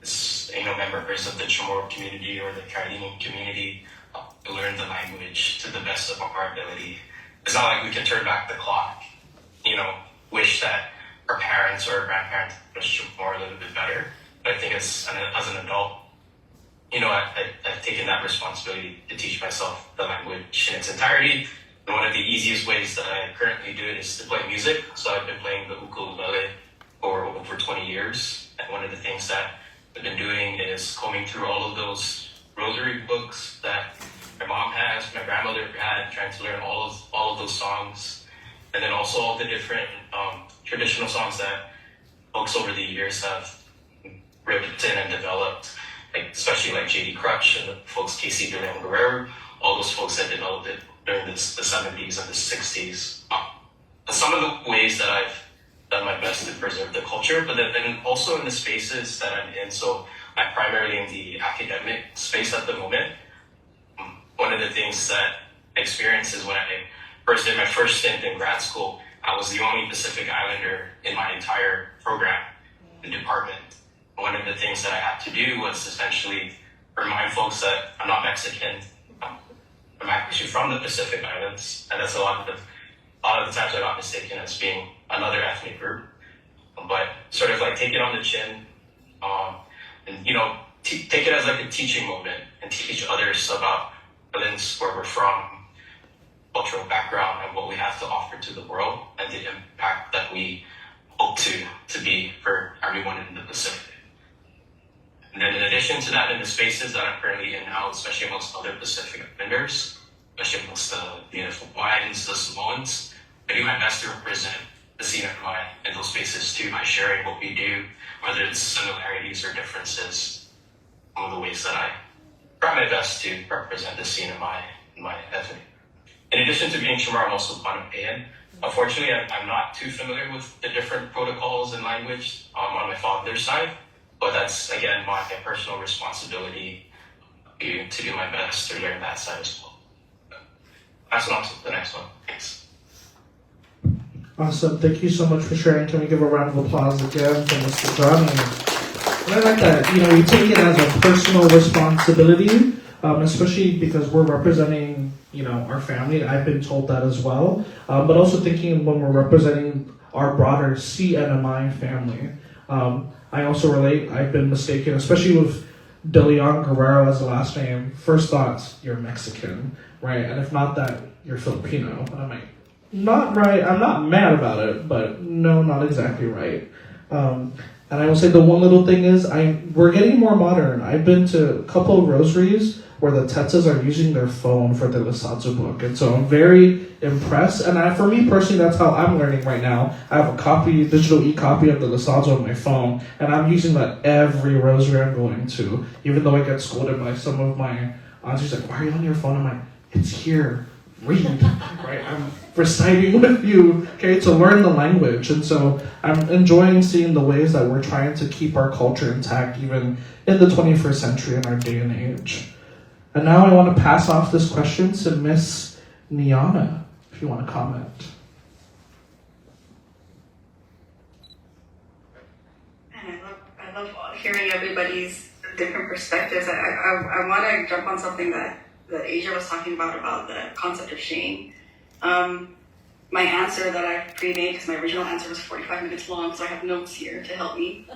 as members of the Chamorro community or the Caribbean community to learn the language to the best of our ability. It's not like we can turn back the clock, wish that our parents or our grandparents understood Chamorro a little bit better. But I think as an adult, I've taken that responsibility to teach myself the language in its entirety. And one of the easiest ways that I currently do it is to play music. So I've been playing the ukulele for over 20 years. And one of the things that I've been doing is combing through all of those rosary books that my mom has, my grandmother had, trying to learn all of those songs. And then also all the different traditional songs that folks over the years have written and developed. Especially like J.D. Crutch and the folks Casey Durham Guerrero, all those folks that developed it during the 70s and the 60s. Some of the ways that I've done my best to preserve the culture, but then also in the spaces that I'm in. So I'm primarily in the academic space at the moment. One of the things that I experienced is when I first did my first stint in grad school, I was the only Pacific Islander in my entire program, the department. One of the things that I had to do was essentially remind folks that I'm not Mexican. I'm actually from the Pacific Islands, and that's a lot of the times I got mistaken as being another ethnic group. But sort of like take it on the chin, and take it as like a teaching moment and teach others about islands, where we're from, cultural background, and what we have to offer to the world, and the impact that we hope to be for everyone in the Pacific. And then in addition to that, in the spaces that I'm currently in now, especially amongst other Pacific vendors, especially amongst the beautiful Hawaiians, the Samoans, I do my best to represent the scene in those spaces too by sharing what we do, whether it's similarities or differences. One of the ways that I try my best to represent the scene in my ethnic. In addition to being Chamorro, I'm also Panamanian. Unfortunately, I'm not too familiar with the different protocols and language on my father's side, but that's, again, my personal responsibility to do my best to learn that side as well. That's the next one. Thanks. Awesome. Thank you so much for sharing. Can we give a round of applause again for Mr. Johnny? And I like that. You take it as a personal responsibility, especially because we're representing, our family. I've been told that as well. But also thinking when we're representing our broader CNMI family. I also relate. I've been mistaken, especially with De Leon Guerrero as the last name. First thoughts, you're Mexican, right? And if not that, you're Filipino. And I'm like, not right. I'm not mad about it, but no, not exactly right. And I will say the one little thing is we're getting more modern. I've been to a couple of rosaries where the Tetsas are using their phone for their Lisazo book. And so I'm very impressed. And for me personally, that's how I'm learning right now. I have a digital e-copy of the Lisazo on my phone, and I'm using that every rosary I'm going to, even though I get scolded by some of my aunties, like, why are you on your phone? I'm like, it's here. Read, right? I'm reciting with you, okay, to learn the language. And so I'm enjoying seeing the ways that we're trying to keep our culture intact even in the 21st century in our day and age. And now I want to pass off this question to Miss Niana, if you want to comment. And I love hearing everybody's different perspectives. I want to jump on something that Asia was talking about the concept of shame. My answer that I pre-made, because my original answer was 45 minutes long, so I have notes here to help me.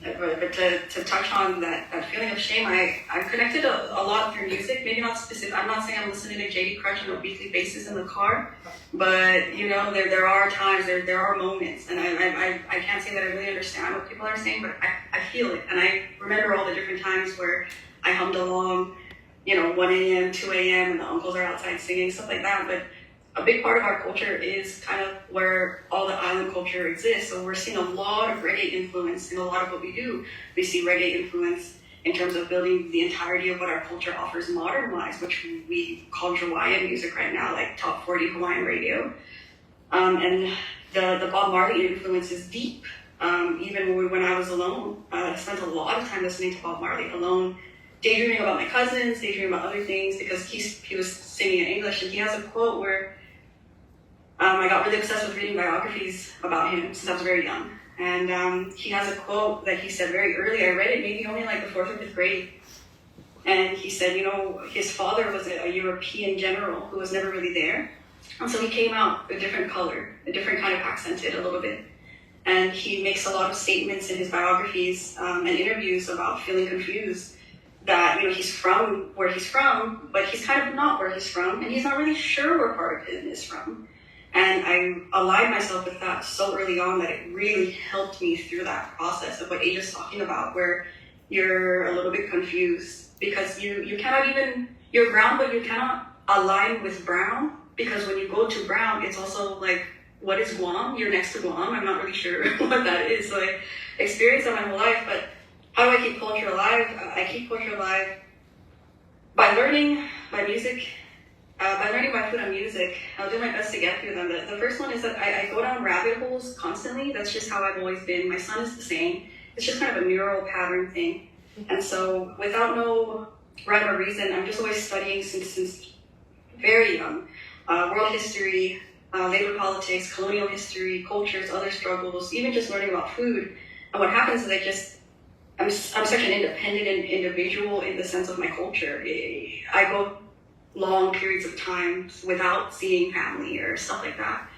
But to touch on that feeling of shame, I'm connected a lot through music. Maybe not specific. I'm not saying I'm listening to JD Crush on a weekly basis in the car, but there are times, there are moments, and I can't say that I really understand what people are saying, but I feel it, and I remember all the different times where I hummed along, 1 a.m., 2 a.m., and the uncles are outside singing, stuff like that. But a big part of our culture is kind of where all the island culture exists. So we're seeing a lot of reggae influence in a lot of what we do. We see reggae influence in terms of building the entirety of what our culture offers modern-wise, which we call Hawaiian music right now, like top 40 Hawaiian radio. And the Bob Marley influence is deep. Even when I was alone, I spent a lot of time listening to Bob Marley alone, daydreaming about my cousins, daydreaming about other things, because he was singing in English, and he has a quote where I got really obsessed with reading biographies about him since I was very young. And he has a quote that he said very early. I read it maybe only like the 4th or 5th grade. And he said, his father was a European general who was never really there. And so he came out a different color, a different kind of accented a little bit. And he makes a lot of statements in his biographies and interviews about feeling confused. That he's from where he's from, but he's kind of not where he's from, and he's not really sure where part of him is from. And I aligned myself with that so early on that it really helped me through that process of what Asia's talking about, where you're a little bit confused because you cannot even, you're brown, but you cannot align with brown, because when you go to brown, it's also like, what is Guam? You're next to Guam. I'm not really sure what that is. So I experienced that my whole life, but how do I keep culture alive? I keep culture alive by learning by music, by learning by food and music. I'll do my best to get through them. The first one is that I go down rabbit holes constantly. That's just how I've always been. My son is the same. It's just kind of a neural pattern thing. And so without no rhyme or reason, I'm just always studying since very young. World history, labor politics, colonial history, cultures, other struggles, even just learning about food. And what happens is I'm such an independent individual in the sense of my culture. I go long periods of time without seeing family or stuff like that.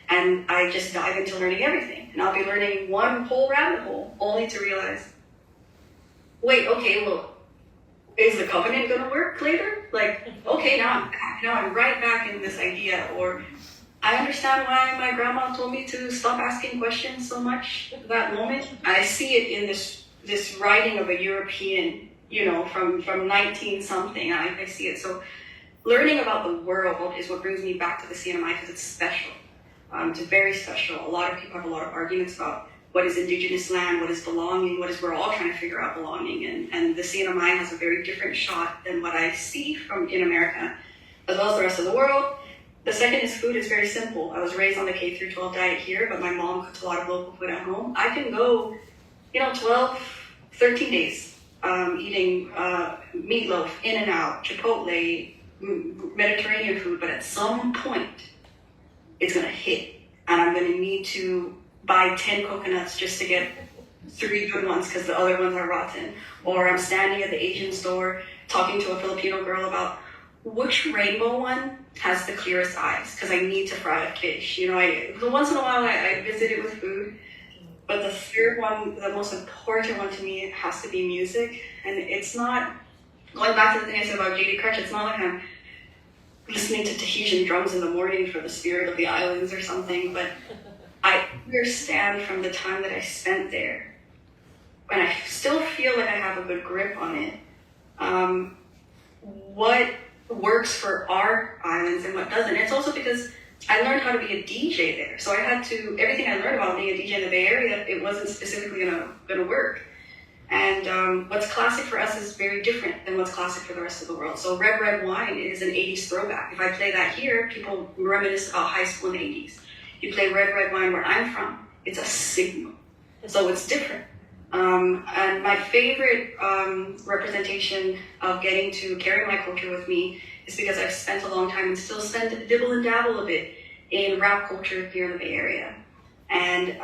And I just dive into learning everything. And I'll be learning one whole rabbit hole only to realize, wait, okay, well, is the covenant gonna work later? Like, okay, now I'm right back in this idea. Or I understand why my grandma told me to stop asking questions so much at that moment. I see it in this writing of a European, from 19 something. I see it. So learning about the world is what brings me back to the CNMI because it's special. It's very special. A lot of people have a lot of arguments about what is indigenous land, what is belonging, we're all trying to figure out belonging. And the CNMI has a very different shot than what I see in America, as well as the rest of the world. The second is food is very simple. I was raised on the K through 12 diet here, but my mom cooks a lot of local food at home. I can go, 12, 13 days eating meatloaf, In-N-Out, Chipotle, Mediterranean food, but at some point, it's gonna hit, and I'm gonna need to buy 10 coconuts just to get 3 good ones because the other ones are rotten. Or I'm standing at the Asian store talking to a Filipino girl about which rainbow one has the clearest eyes because I need to fry a fish. Once in a while I visit it with food, but the third one, the most important one to me, has to be music. And it's not, going back to the thing I said about J.D. Crutch, it's not like I'm listening to Tahitian drums in the morning for the spirit of the islands or something, but I understand from the time that I spent there, and I still feel like I have a good grip on it, what works for our islands and what doesn't. It's also because I learned how to be a DJ there. So everything I learned about being a DJ in the Bay Area, it wasn't specifically gonna work. And what's classic for us is very different than what's classic for the rest of the world. So Red Wine is an 80s throwback. If I play that here, people reminisce about high school in the 80s. You play Red Wine where I'm from, it's a signal. So it's different. And my favorite representation of getting to carry my culture with me is because I've spent a long time and still dibble and dabble a bit in rap culture here in the Bay Area. And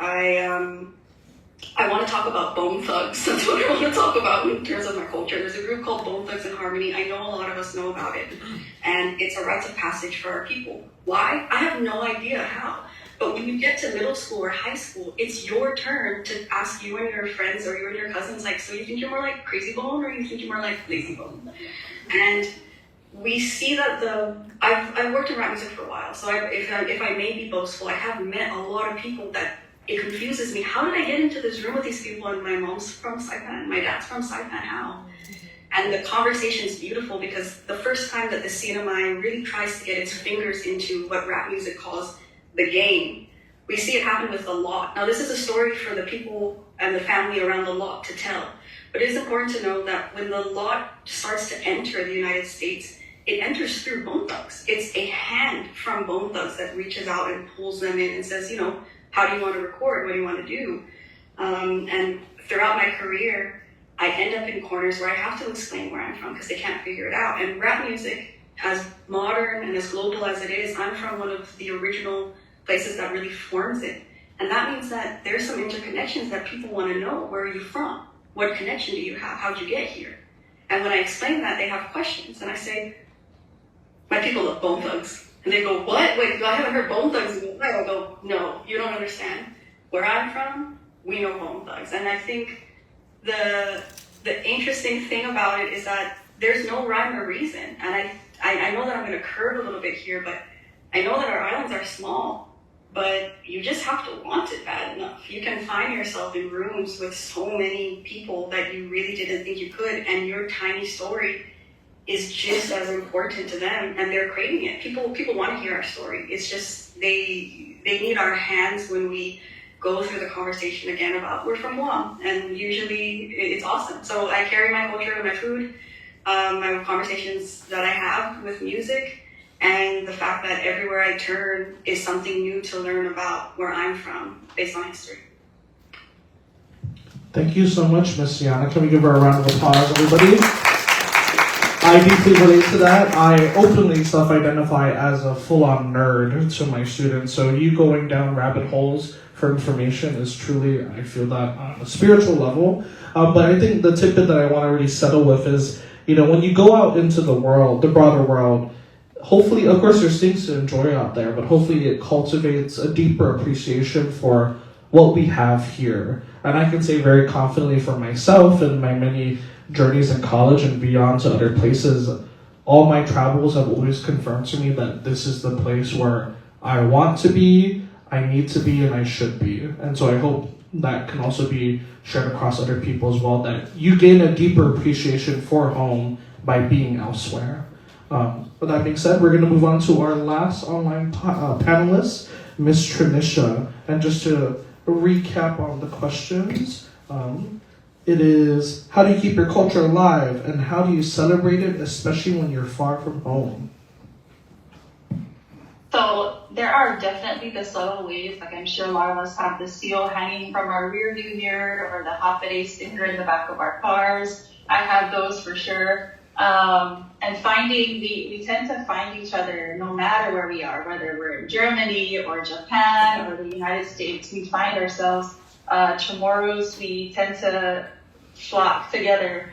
I want to talk about Bone Thugs. That's what I want to talk about in terms of my culture. There's a group called Bone Thugs and Harmony. I know a lot of us know about it. And it's a rite of passage for our people. Why? I have no idea how. But when you get to middle school or high school, it's your turn to ask you and your friends or you and your cousins, so you think you're more like Crazy Bone or you think you're more like Lazy Bone? And we see that I've worked in rap music for a while, so if I may be boastful, I have met a lot of people that it confuses me. How did I get into this room with these people? And my mom's from Saipan, my dad's from Saipan, how? And the conversation is beautiful because the first time that the CNMI really tries to get its fingers into what rap music calls the game, we see it happen with the lot. Now this is a story for the people and the family around the lot to tell, but it is important to know that when the lot starts to enter the United States, it enters through Bone Thugs. It's a hand from Bone Thugs that reaches out and pulls them in and says, how do you want to record? What do you want to do? And throughout my career, I end up in corners where I have to explain where I'm from because they can't figure it out. And rap music, as modern and as global as it is, I'm from one of the original places that really forms it. And that means that there's some interconnections that people want to know. Where are you from? What connection do you have? How'd you get here? And when I explain that, they have questions. And I say, my people love Bone Thugs. And they go, what? Wait, I haven't heard Bone Thugs in a while. I go, no, you don't understand. Where I'm from, we know Bone Thugs. And I think the interesting thing about it is that there's no rhyme or reason. And I know that I'm going to curve a little bit here, but I know that our islands are small. But you just have to want it bad enough. You can find yourself in rooms with so many people that you really didn't think you could, and your tiny story is just as important to them, and they're craving it. People want to hear our story. It's just they need our hands when we go through the conversation again about we're from Guam, and usually it's awesome. So I carry my culture and my food, my conversations that I have with music, and the fact that everywhere I turn is something new to learn about where I'm from based on history. Thank you so much, Miss Yana. Can we give her a round of applause, everybody? I deeply relate to that. I openly self-identify as a full-on nerd to my students, so you going down rabbit holes for information is truly, I feel that on a spiritual level. But I think the tidbit that I want to really settle with is, when you go out into the world, the broader world, hopefully, of course, there's things to enjoy out there, but hopefully it cultivates a deeper appreciation for what we have here. And I can say very confidently for myself and my many journeys in college and beyond to other places, all my travels have always confirmed to me that this is the place where I want to be, I need to be, and I should be. And so I hope that can also be shared across other people as well, that you gain a deeper appreciation for home by being elsewhere. With that being said, we're going to move on to our last online panelist, Miss Trinisha. And just to recap on the questions, it is, how do you keep your culture alive and how do you celebrate it, especially when you're far from home? So there are definitely the subtle ways, like I'm sure a lot of us have the seal hanging from our rear view mirror or the Hafa sticker in the back of our cars. I have those for sure. And we tend to find each other no matter where we are, whether we're in Germany or Japan or the United States, we find ourselves Chamorros, we tend to flock together.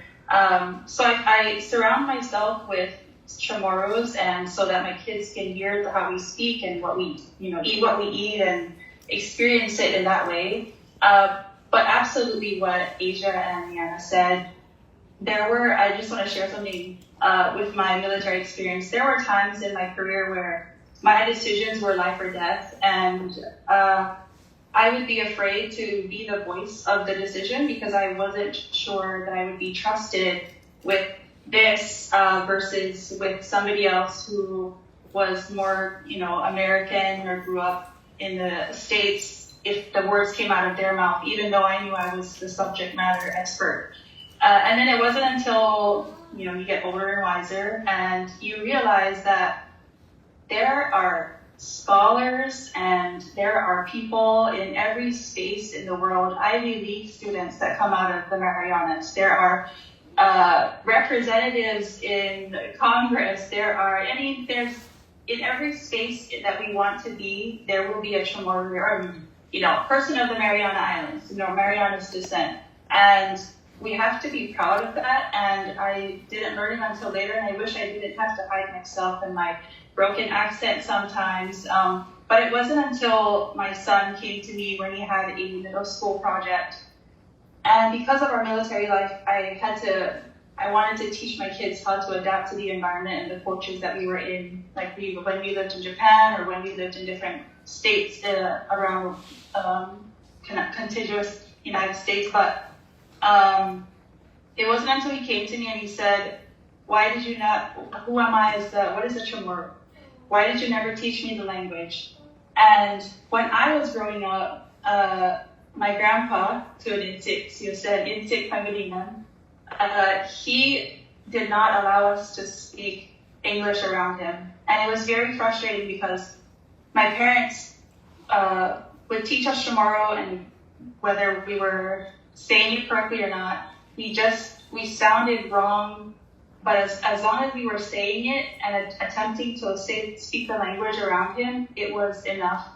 So I surround myself with Chamorros, and so that my kids can hear how we speak and what we, eat what we eat and experience it in that way. But absolutely what Asia and Liana said, I just want to share something with my military experience. There were times in my career where my decisions were life or death, and I would be afraid to be the voice of the decision because I wasn't sure that I would be trusted with this versus with somebody else who was more, American or grew up in the States, if the words came out of their mouth, even though I knew I was the subject matter expert. And then it wasn't until, you get older and wiser and you realize that there are scholars and there are people in every space in the world, Ivy League students that come out of the Marianas. There are representatives in Congress. There's in every space that we want to be, there will be a Chamorro or, person of the Mariana Islands, Marianas descent. And we have to be proud of that, and I didn't learn it until later, and I wish I didn't have to hide myself and my broken accent sometimes. But it wasn't until my son came to me when he had a middle school project. And because of our military life, I wanted to teach my kids how to adapt to the environment and the cultures that we were in, like when we lived in Japan or when we lived in different states around contiguous United States. But it wasn't until he came to me and he said, why did you not, who am I what is a Chamorro? Why did you never teach me the language? And when I was growing up, my grandpa, you said Intik Pangilinan, he did not allow us to speak English around him. And it was very frustrating because my parents would teach us Chamorro, and whether we were saying it correctly or not, we sounded wrong. But as long as we were saying it and attempting to speak the language around him, it was enough.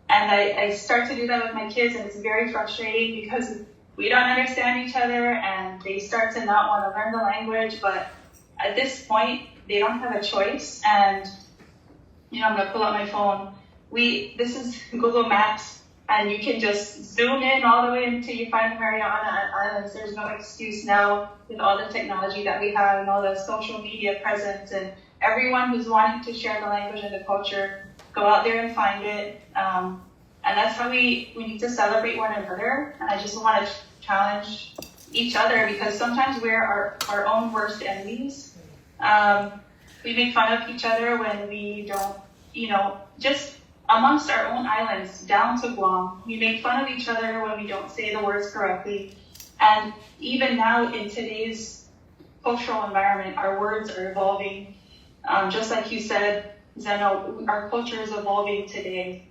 And I start to do that with my kids, and it's very frustrating because we don't understand each other and they start to not want to learn the language. But at this point, they don't have a choice. And, I'm going to pull out my phone. This is Google Maps, and you can just zoom in all the way until you find the Mariana Islands. There's no excuse now with all the technology that we have and all the social media presence and everyone who's wanting to share the language and the culture, go out there and find it. And that's how we need to celebrate one another. And I just want to challenge each other because sometimes we're our own worst enemies. We make fun of each other when we don't, just amongst our own islands, down to Guam, we make fun of each other when we don't say the words correctly. And even now in today's cultural environment, our words are evolving. Just like you said, Zeno, our culture is evolving today.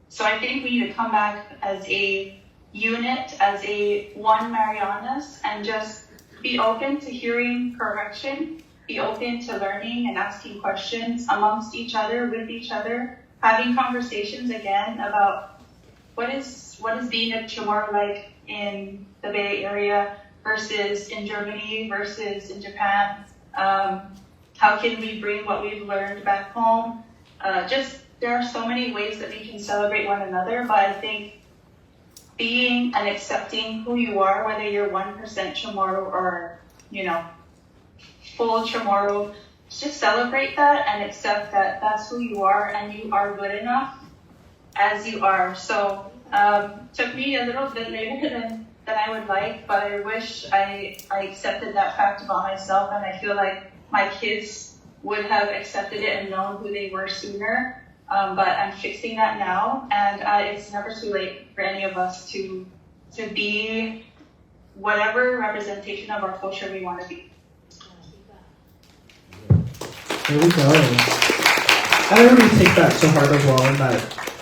So I think we need to come back as a unit, as a one Marianas, and just be open to hearing correction, be open to learning and asking questions amongst each other, with each other, having conversations again about what is being a Chamorro like in the Bay Area versus in Germany versus in Japan. How can we bring what we've learned back home? There are so many ways that we can celebrate one another, but I think being and accepting who you are, whether you're 1% Chamorro or, full Chamorro, just celebrate that and accept that that's who you are and you are good enough as you are. So took me a little bit later than I would like, but I wish I accepted that fact about myself, and I feel like my kids would have accepted it and known who they were sooner. But I'm fixing that now, and it's never too late for any of us to be whatever representation of our culture we want to be. There we go. And I really take that to heart as well, in that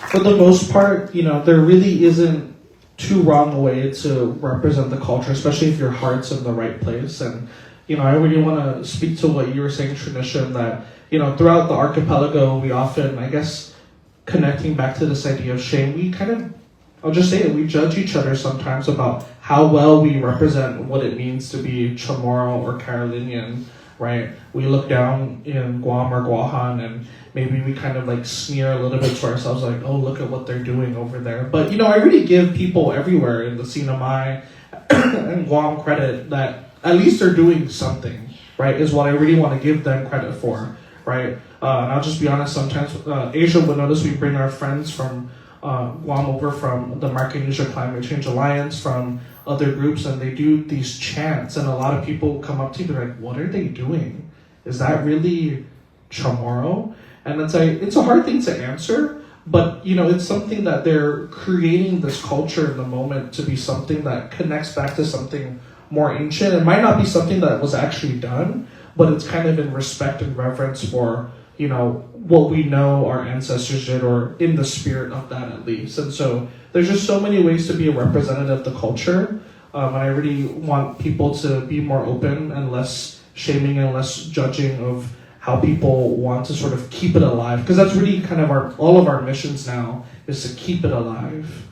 for the most part, there really isn't too wrong a way to represent the culture, especially if your heart's in the right place. And, I really want to speak to what you were saying, Tradition, that, throughout the archipelago, we often, I guess, connecting back to this idea of shame, we kind of, I'll just say it, we judge each other sometimes about how well we represent what it means to be Chamorro or Carolinian, right? We look down in Guam or Guahan and maybe we kind of like sneer a little bit to ourselves like, oh, look at what they're doing over there. But, I really give people everywhere in the Sinamai and Guam credit that at least they're doing something, right, is what I really want to give them credit for, right? And I'll just be honest, sometimes Asia would notice we bring our friends from Guam over from the Micronesia Climate Change Alliance, from other groups, and they do these chants, and a lot of people come up to you, they're like, what are they doing? Is that really Chamorro? And it's a hard thing to answer, but it's something that they're creating this culture in the moment to be something that connects back to something more ancient. It might not be something that was actually done, but it's kind of in respect and reverence for, what we know our ancestors did, or in the spirit of that at least. And so there's just so many ways to be a representative of the culture. And I really want people to be more open and less shaming and less judging of how people want to sort of keep it alive. Because that's really kind of all of our missions now, is to keep it alive.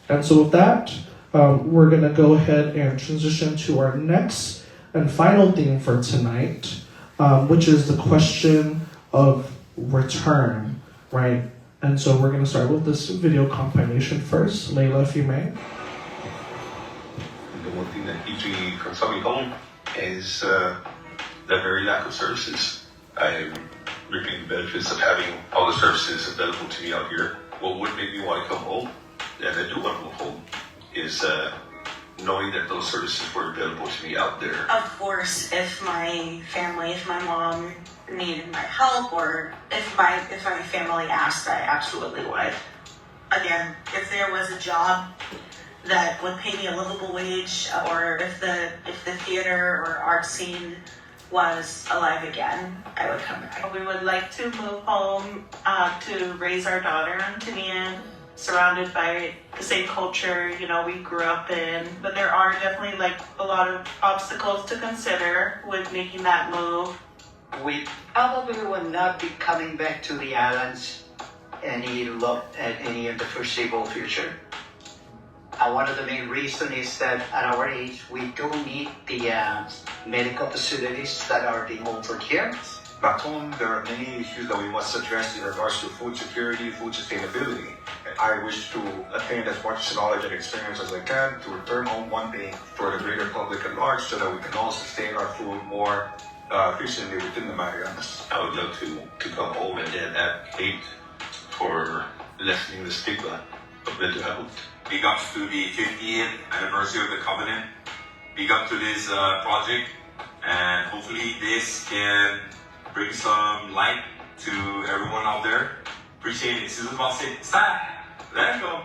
And so with that, we're going to go ahead and transition to our next and final theme for tonight, which is the question of return, right? And so we're going to start with this video compilation first. Leila, if you may. The one thing that keeps me from coming home is the very lack of services. I'm reaping the benefits of having all the services available to me out here. What would make me want to come home, and I do want to go home, is knowing that those services were available to me out there. Of course, if my mom needed my help, or if my family asked, I absolutely would. Again, if there was a job that would pay me a livable wage, or if the theater or art scene was alive again, I would come back. We would like to move home to raise our daughter to be in, surrounded by the same culture, we grew up in. But there are definitely a lot of obstacles to consider with making that move. We probably will not be coming back to the islands any in the foreseeable future. One of the main reasons is that at our age, we do need the medical facilities that are being offered here. Back home, there are many issues that we must address in regards to food security, food sustainability. And I wish to attain as much knowledge and experience as I can to return home one day for the greater public at large, so that we can all sustain our food more efficiently within the Marianas. I would love to come home and advocate for lessening the stigma of mental health. Big ups to the 50th anniversary of the Covenant. Big up to this project, and hopefully this can bring some light to everyone out there. Appreciate it. This is about to say, stop. Let's go.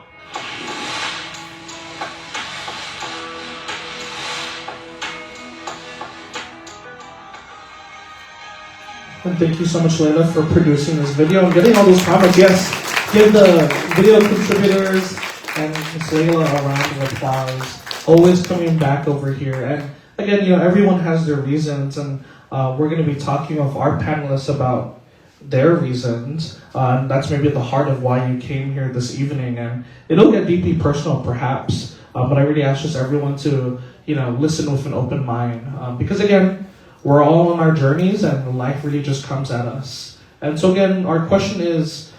And thank you so much, Leila, for producing this video and getting all those comments. Yes, give the video contributors and Ms. Leila a round of applause. Always coming back over here. And again, everyone has their reasons, and we're going to be talking with our panelists about their reasons. And that's maybe at the heart of why you came here this evening. And it'll get deeply personal, perhaps. But I really ask just everyone to, listen with an open mind. Because again, we're all on our journeys, and life really just comes at us. And so again, our question is,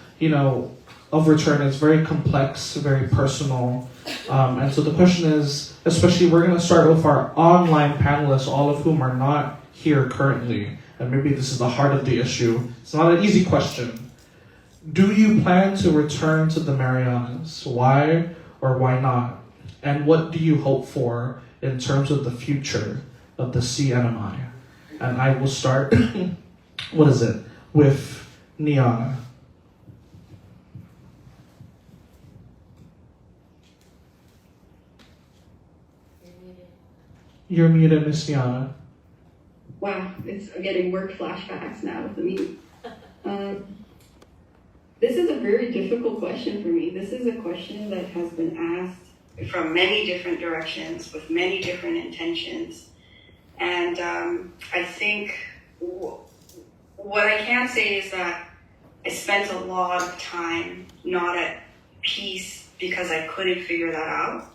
of return. It's very complex, very personal. And so the question is, especially we're going to start with our online panelists, all of whom are not here currently. And maybe this is the heart of the issue. It's not an easy question. Do you plan to return to the Marianas? Why or why not? And what do you hope for in terms of the future of the CNMI? And I will start with Niana. You're muted, Miss Niana. Wow, it's getting work flashbacks now with the mute. This is a very difficult question for me. This is a question that has been asked from many different directions with many different intentions. And I think what I can say is that I spent a lot of time not at peace because I couldn't figure that out.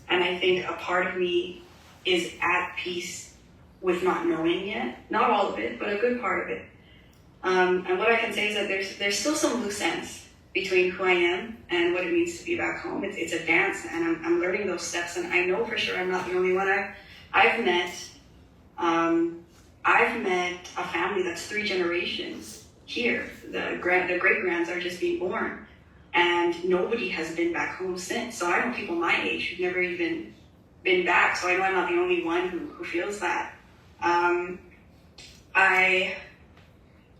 And I think a part of me is at peace with not knowing yet. Not all of it, but a good part of it. And what I can say is that there's still some loose ends between who I am and what it means to be back home. It's a dance, and I'm learning those steps. And I know for sure I'm not the only one. I've met a family that's 3 generations here. The great-grands are just being born, and nobody has been back home since. So I know people my age who've never even been back. So I know I'm not the only one who feels that.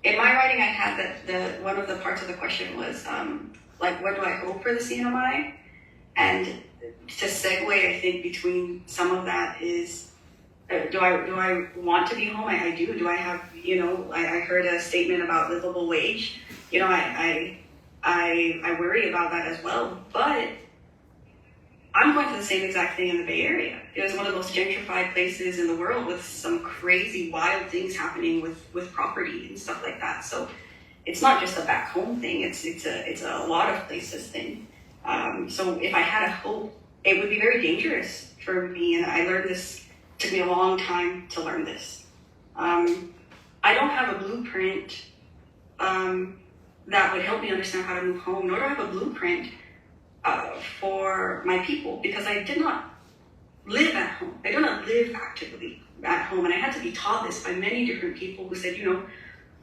In my writing, I had that one of the parts of the question was like, what do I hope for the CNMI? And to segue, I think between some of that is, do I want to be home? I do. Do I have, I heard a statement about livable wage. I worry about that as well. But I'm going through the same exact thing in the Bay Area. It was one of the most gentrified places in the world with some crazy, wild things happening with property and stuff like that. So it's not just a back home thing. It's a lot of places thing. So if I had a hope, it would be very dangerous for me. And I learned this. It took me a long time to learn this. I don't have a blueprint that would help me understand how to move home, nor do I have a blueprint for my people, because I did not live at home. I do not live actively at home, and I had to be taught this by many different people who said,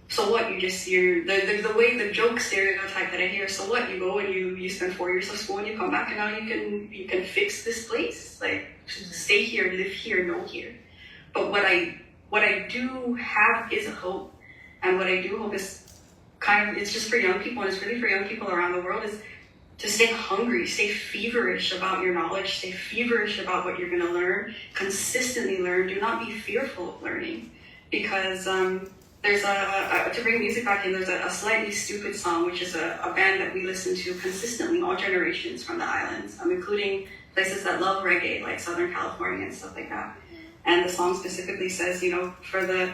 so what? You're the way the joke stereotype that I hear. So what? You go and you spend 4 years of school and you come back and now you can fix this place. Like, stay here, live here, know here. But what I do have is a hope, and what I do hope is it's just for young people, and it's really for young people around the world, is to stay hungry, stay feverish about your knowledge, stay feverish about what you're going to learn, consistently learn. Do not be fearful of learning, because there's to bring music back in, there's a Slightly Stupid song, which is a band that we listen to consistently, all generations from the islands, including places that love reggae, like Southern California and stuff like that. And the song specifically says, for the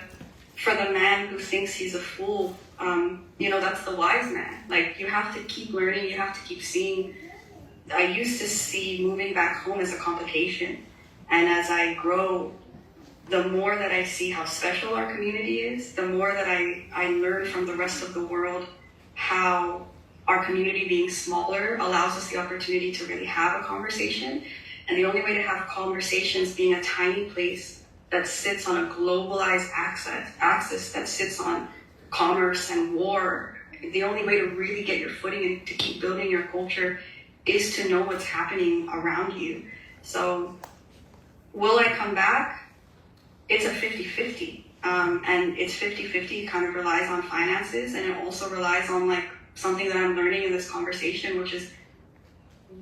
man who thinks he's a fool, that's the wise man. Like, you have to keep learning, you have to keep seeing. I used to see moving back home as a complication. And as I grow, the more that I see how special our community is, the more that I learn from the rest of the world how our community being smaller allows us the opportunity to really have a conversation. And the only way to have conversations, being a tiny place that sits on a globalized axis that sits on commerce and war, the only way to really get your footing and to keep building your culture is to know what's happening around you. So will I come back? It's a 50-50. And it's 50-50 kind of relies on finances, and it also relies on something that I'm learning in this conversation, which is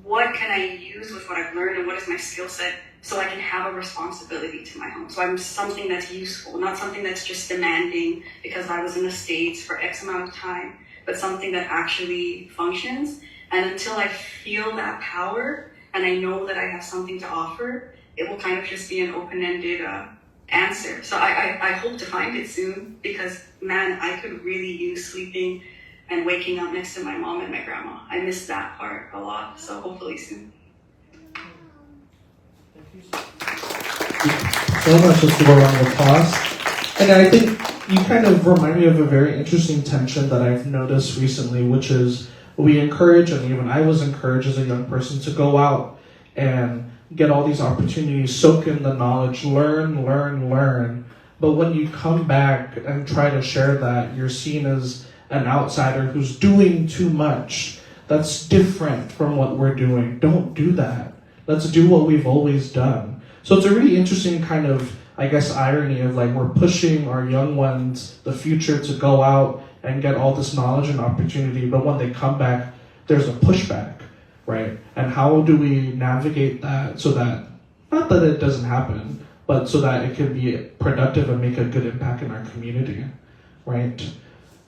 what can I use with what I've learned and what is my skill set so I can have a responsibility to my home. So I'm something that's useful, not something that's just demanding because I was in the States for X amount of time, but something that actually functions. And until I feel that power and I know that I have something to offer, it will kind of just be an open-ended answer. So I hope to find it soon, because man, I could really use sleeping and waking up next to my mom and my grandma. I miss that part a lot, so hopefully soon. So much. Let's give a round of applause. And I think you kind of remind me of a very interesting tension that I've noticed recently, which is we encourage, and even I was encouraged as a young person, to go out and get all these opportunities, soak in the knowledge, learn. But when you come back and try to share that, you're seen as an outsider who's doing too much. That's different from what we're doing. Don't do that. Let's do what we've always done. So it's a really interesting kind of, I guess, irony of like we're pushing our young ones, the future, to go out and get all this knowledge and opportunity, but when they come back, there's a pushback, right? And how do we navigate that so that, not that it doesn't happen, but so that it can be productive and make a good impact in our community, right?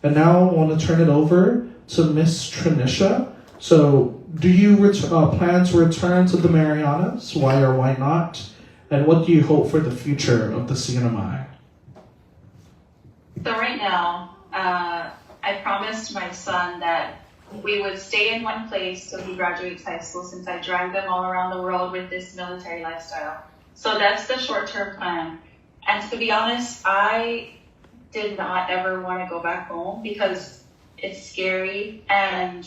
And now I want to turn it over to Miss Trinisha. So do you plan to return to the Marianas? Why or why not? And what do you hope for the future of the CNMI? So right now, I promised my son that we would stay in one place till he graduates high school, since I dragged them all around the world with this military lifestyle. So that's the short-term plan. And to be honest, I did not ever want to go back home because it's scary and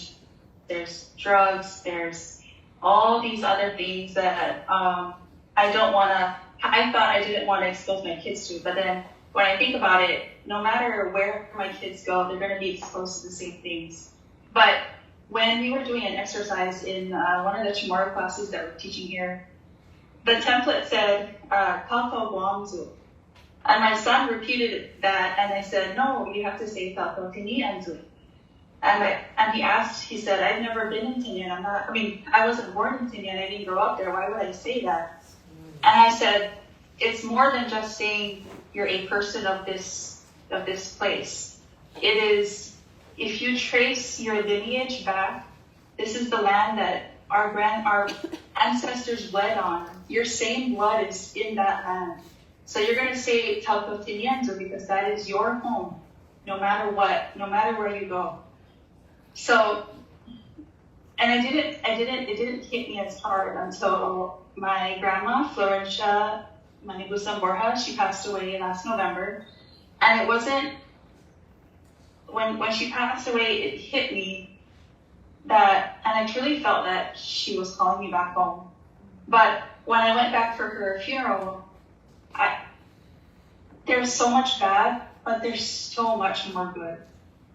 there's drugs, there's all these other things that I thought I didn't want to expose my kids to. But then when I think about it, no matter where my kids go, they're going to be exposed to the same things. But when we were doing an exercise in one of the tomorrow classes that we're teaching here, the template said, Kakao Guangzu. And my son repeated that, and I said, no, you have to say Kakao Tinianzu. And he said, I've never been in Tinian. I wasn't born in Tinian, I didn't grow up there, why would I say that? And I said, it's more than just saying you're a person of this place. It is, if you trace your lineage back, this is the land that our ancestors bled on. Your same blood is in that land. So you're going to say Talco Tinienzo because that is your home, no matter what, no matter where you go. So, and it didn't hit me as hard until my grandma, Florencia Manigusan Borja, she passed away last November. And it wasn't, when she passed away, it hit me that, and I truly felt that she was calling me back home. But when I went back for her funeral, there's so much bad, but there's so much more good.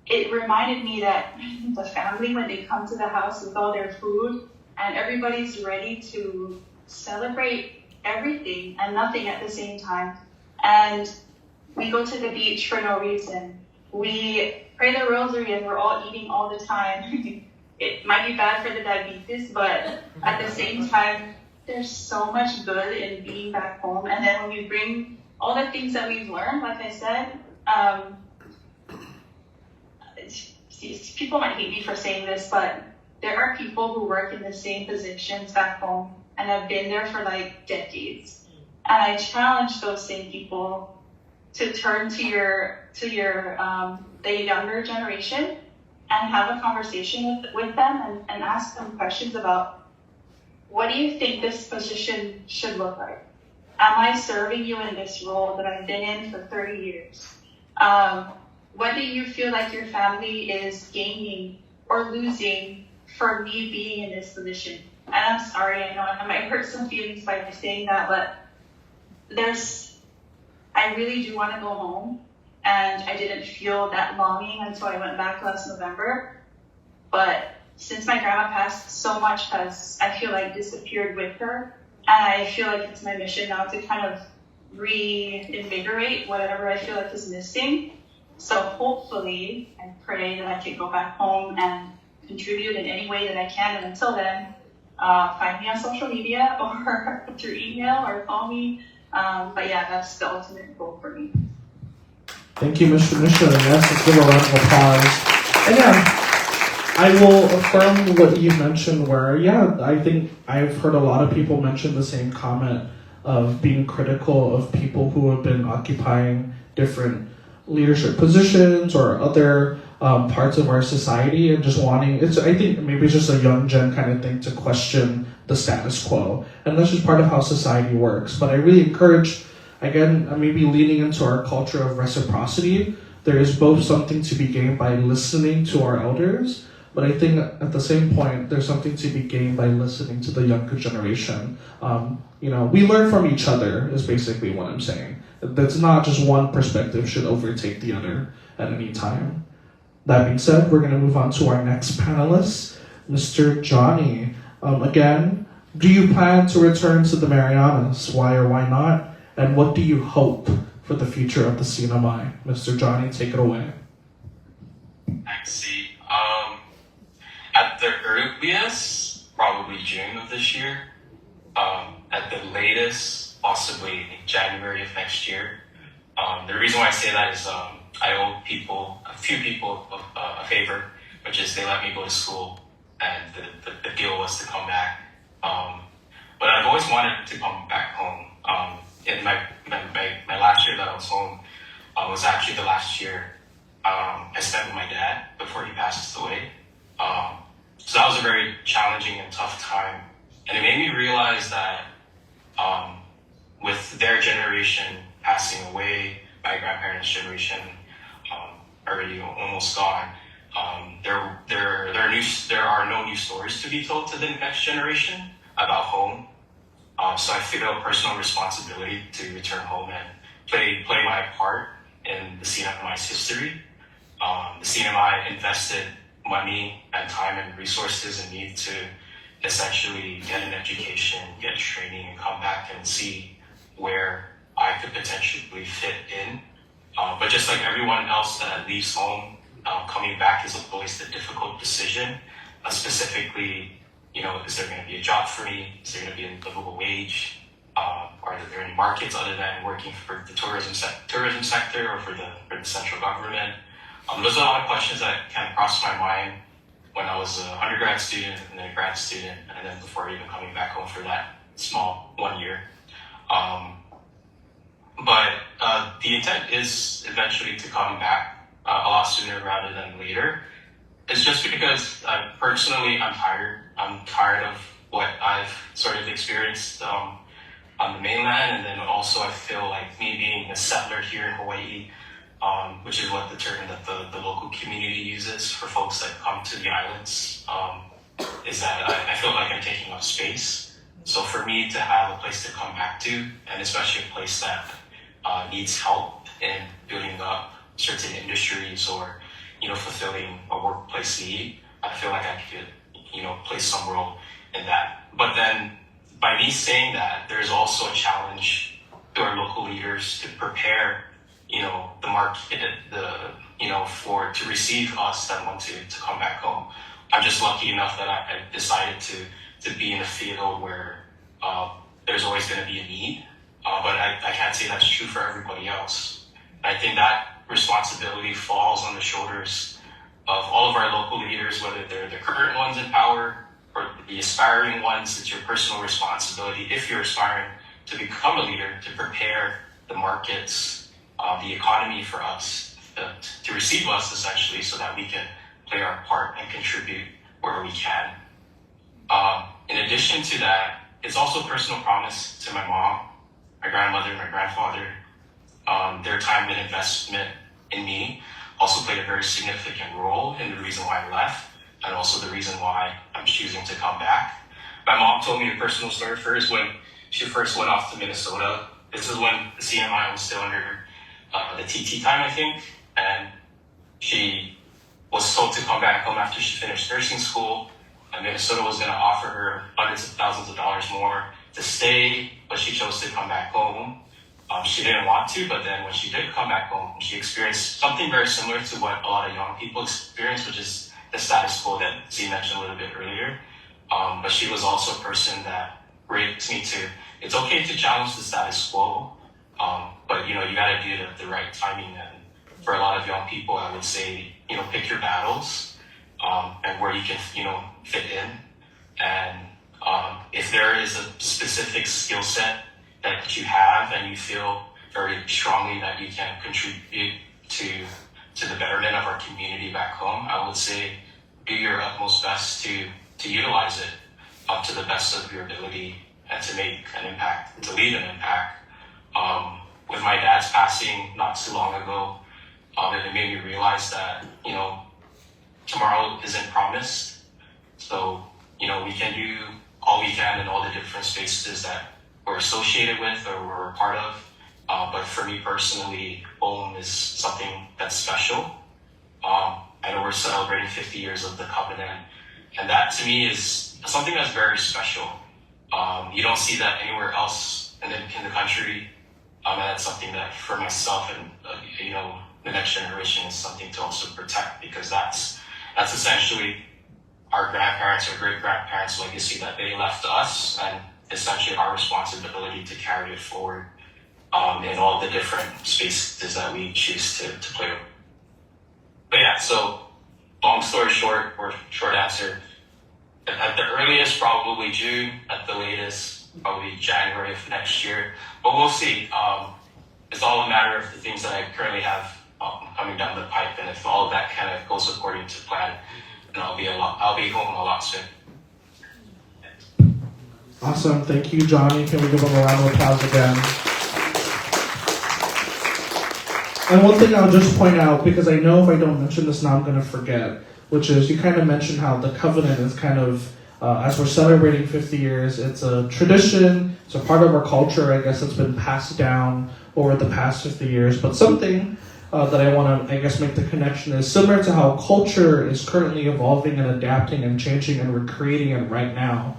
It reminded me that the family, when they come to the house with all their food, and everybody's ready to celebrate everything and nothing at the same time. And we go to the beach for no reason. We pray the rosary and we're all eating all the time. It might be bad for the diabetes, but at the same time, there's so much good in being back home. And then when we bring all the things that we've learned, like I said, people might hate me for saying this, but there are people who work in the same positions back home and have been there for like decades. And I challenge those same people to turn to the younger generation and have a conversation with them and ask them questions about, what do you think this position should look like? Am I serving you in this role that I've been in for 30 years? What do you feel like your family is gaining or losing for me being in this position? And I'm sorry, I know I might hurt some feelings by saying that, but I really do want to go home. And I didn't feel that longing until I went back last November. But since my grandma passed, so much has, I feel like, disappeared with her. And I feel like it's my mission now to kind of reinvigorate whatever I feel like is missing. So hopefully, I pray that I can go back home and contribute in any way that I can. And until then, find me on social media or through email or call me. But yeah, that's the ultimate goal for me. Thank you, Mr. Nisha. Yes, let's give a round of applause. And yeah, I will affirm what you mentioned where, yeah, I think I've heard a lot of people mention the same comment of being critical of people who have been occupying different leadership positions or other parts of our society and just wanting, I think maybe it's just a young gen kind of thing to question the status quo. And that's just part of how society works. But I really encourage, again, maybe leaning into our culture of reciprocity. There is both something to be gained by listening to our elders, but I think at the same point, there's something to be gained by listening to the younger generation. We learn from each other is basically what I'm saying. That's not just one perspective should overtake the other at any time. That being said, we're going to move on to our next panelist, Mr. Johnny. Again, Do you plan to return to the Marianas? Why or why not? And what do you hope for the future of the CNMI? Mr. Johnny, take it away. I see. At the earliest, probably June of this year. At the latest, possibly January of next year. The reason why I say that is I owe a few people a favor, which is they let me go to school, and the deal was to come back. But I've always wanted to come back home. In my last year that I was home was actually the last year I spent with my dad before he passed away. So that was a very challenging and tough time. And it made me realize that with their generation passing away, my grandparents' generation already almost gone, there are no new stories to be told to the next generation about home. So I feel a personal responsibility to return home and play my part in the CNMI's history. The CNMI invested money and time and resources in me to essentially get an education, get training, and come back and see where I could potentially fit in. But just like everyone else that leaves home, coming back is always the difficult decision. Specifically, is there going to be a job for me? Is there going to be a livable wage? Are there any markets other than working for the tourism sector or for the central government? Those are a lot of questions that kind of crossed my mind when I was an undergrad student and then a grad student, and then before even coming back home for that small 1 year. But the intent is eventually to come back a lot sooner rather than later. It's just because personally I'm tired. I'm tired of what I've sort of experienced on the mainland, and then also I feel like me being a settler here in Hawaii, which is what the term that the local community uses for folks that come to the islands, is that I feel like I'm taking up space. So for me to have a place to come back to, and especially a place that needs help in building up certain industries or fulfilling a workplace need, I feel like I could play some role in that. But then by me saying that, there's also a challenge to our local leaders to prepare the market, to receive us that want to come back home. I'm just lucky enough that I decided to be in a field where there's always going to be a need, but I can't say that's true for everybody else. I think that responsibility falls on the shoulders of all of our local leaders, whether they're the current ones in power or the aspiring ones. It's your personal responsibility, if you're aspiring to become a leader, to prepare the markets, the economy for us, to receive us essentially, so that we can play our part and contribute where we can. In addition to that, it's also a personal promise to my mom, my grandmother, my grandfather. Their time and investment in me also played a very significant role in the reason why I left, and also the reason why I'm choosing to come back. My mom told me a personal story first when she first went off to Minnesota. This is when the CNMI was still under the TT time, I think, and she was told to come back home after she finished nursing school, and Minnesota was going to offer her hundreds of thousands of dollars more to stay, but she chose to come back home. She didn't want to, but then when she did come back home, she experienced something very similar to what a lot of young people experience, which is the status quo that Z mentioned a little bit earlier. But she was also a person that raised me to, it's okay to challenge the status quo, but you gotta do it at the right timing. And for a lot of young people, I would say, pick your battles, and where you can, fit in. And if there is a specific skill set that you have and you feel very strongly that you can contribute to the betterment of our community back home, I would say do your utmost best to utilize it to the best of your ability and to make an impact, to leave an impact. With my dad's passing not too long ago, it made me realize that, tomorrow isn't promised. So, we can do all we can in all the different spaces that we're associated with or we're a part of. But for me personally, home is something that's special. I know we're celebrating 50 years of the covenant, and that to me is something that's very special. You don't see that anywhere else in the country. And that's something that for myself and the next generation is something to also protect, because that's essentially our grandparents or great grandparents' legacy that they left to us, and essentially our responsibility to carry it forward in all the different spaces that we choose to play with. But yeah, so long story short, or short answer, at the earliest probably June, at the latest probably January of next year, but we'll see. It's all a matter of the things that I currently have coming down the pipe, and if all of that kind of goes according to plan, then I'll be home a lot soon. Awesome, thank you, Johnny. Can we give him a round of applause again? And one thing I'll just point out, because I know if I don't mention this now I'm going to forget, which is you kind of mentioned how the covenant is kind of, as we're celebrating 50 years, it's a tradition, it's a part of our culture, I guess, that's been passed down over the past 50 years. But something that I want to, I guess, make the connection is similar to how culture is currently evolving and adapting and changing, and we're creating it right now.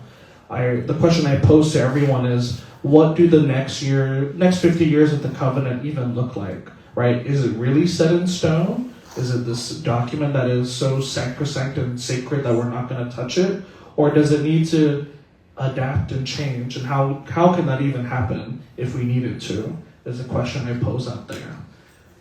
The question I pose to everyone is, what do the next 50 years of the covenant even look like, right? Is it really set in stone? Is it this document that is so sacrosanct and sacred that we're not going to touch it? Or does it need to adapt and change? And how can that even happen if we needed to? Is a question I pose out there.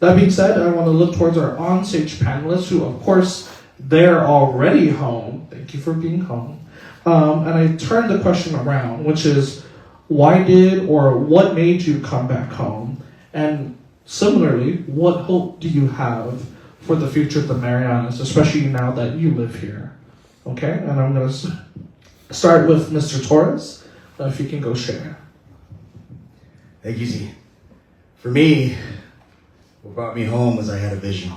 That being said, I want to look towards our on-stage panelists who, of course, they're already home. Thank you for being home. And I turn the question around, which is, why did or what made you come back home? And similarly, what hope do you have for the future of the Marianas, especially now that you live here? Okay, and I'm going to start with Mr. Torres, if you can go share. Thank you, Z. For me, what brought me home was I had a vision.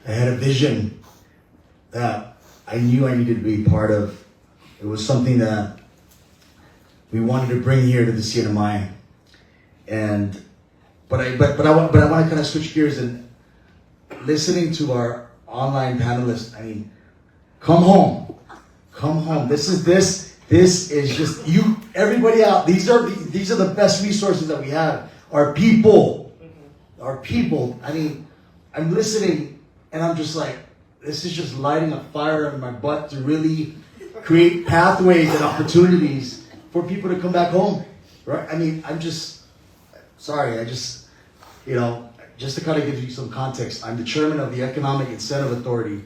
I had a vision that I knew I needed to be part of. It was something that we wanted to bring here to the CNMI. But I want to kind of switch gears, and listening to our online panelists, I mean, come home. This is just you, everybody out. These are the best resources that we have. Our people. I mean, I'm listening and I'm just like, this is just lighting a fire in my butt to really create pathways and opportunities for people to come back home, right? I mean, I'm just, sorry, just to kind of give you some context, I'm the chairman of the Economic Incentive Authority,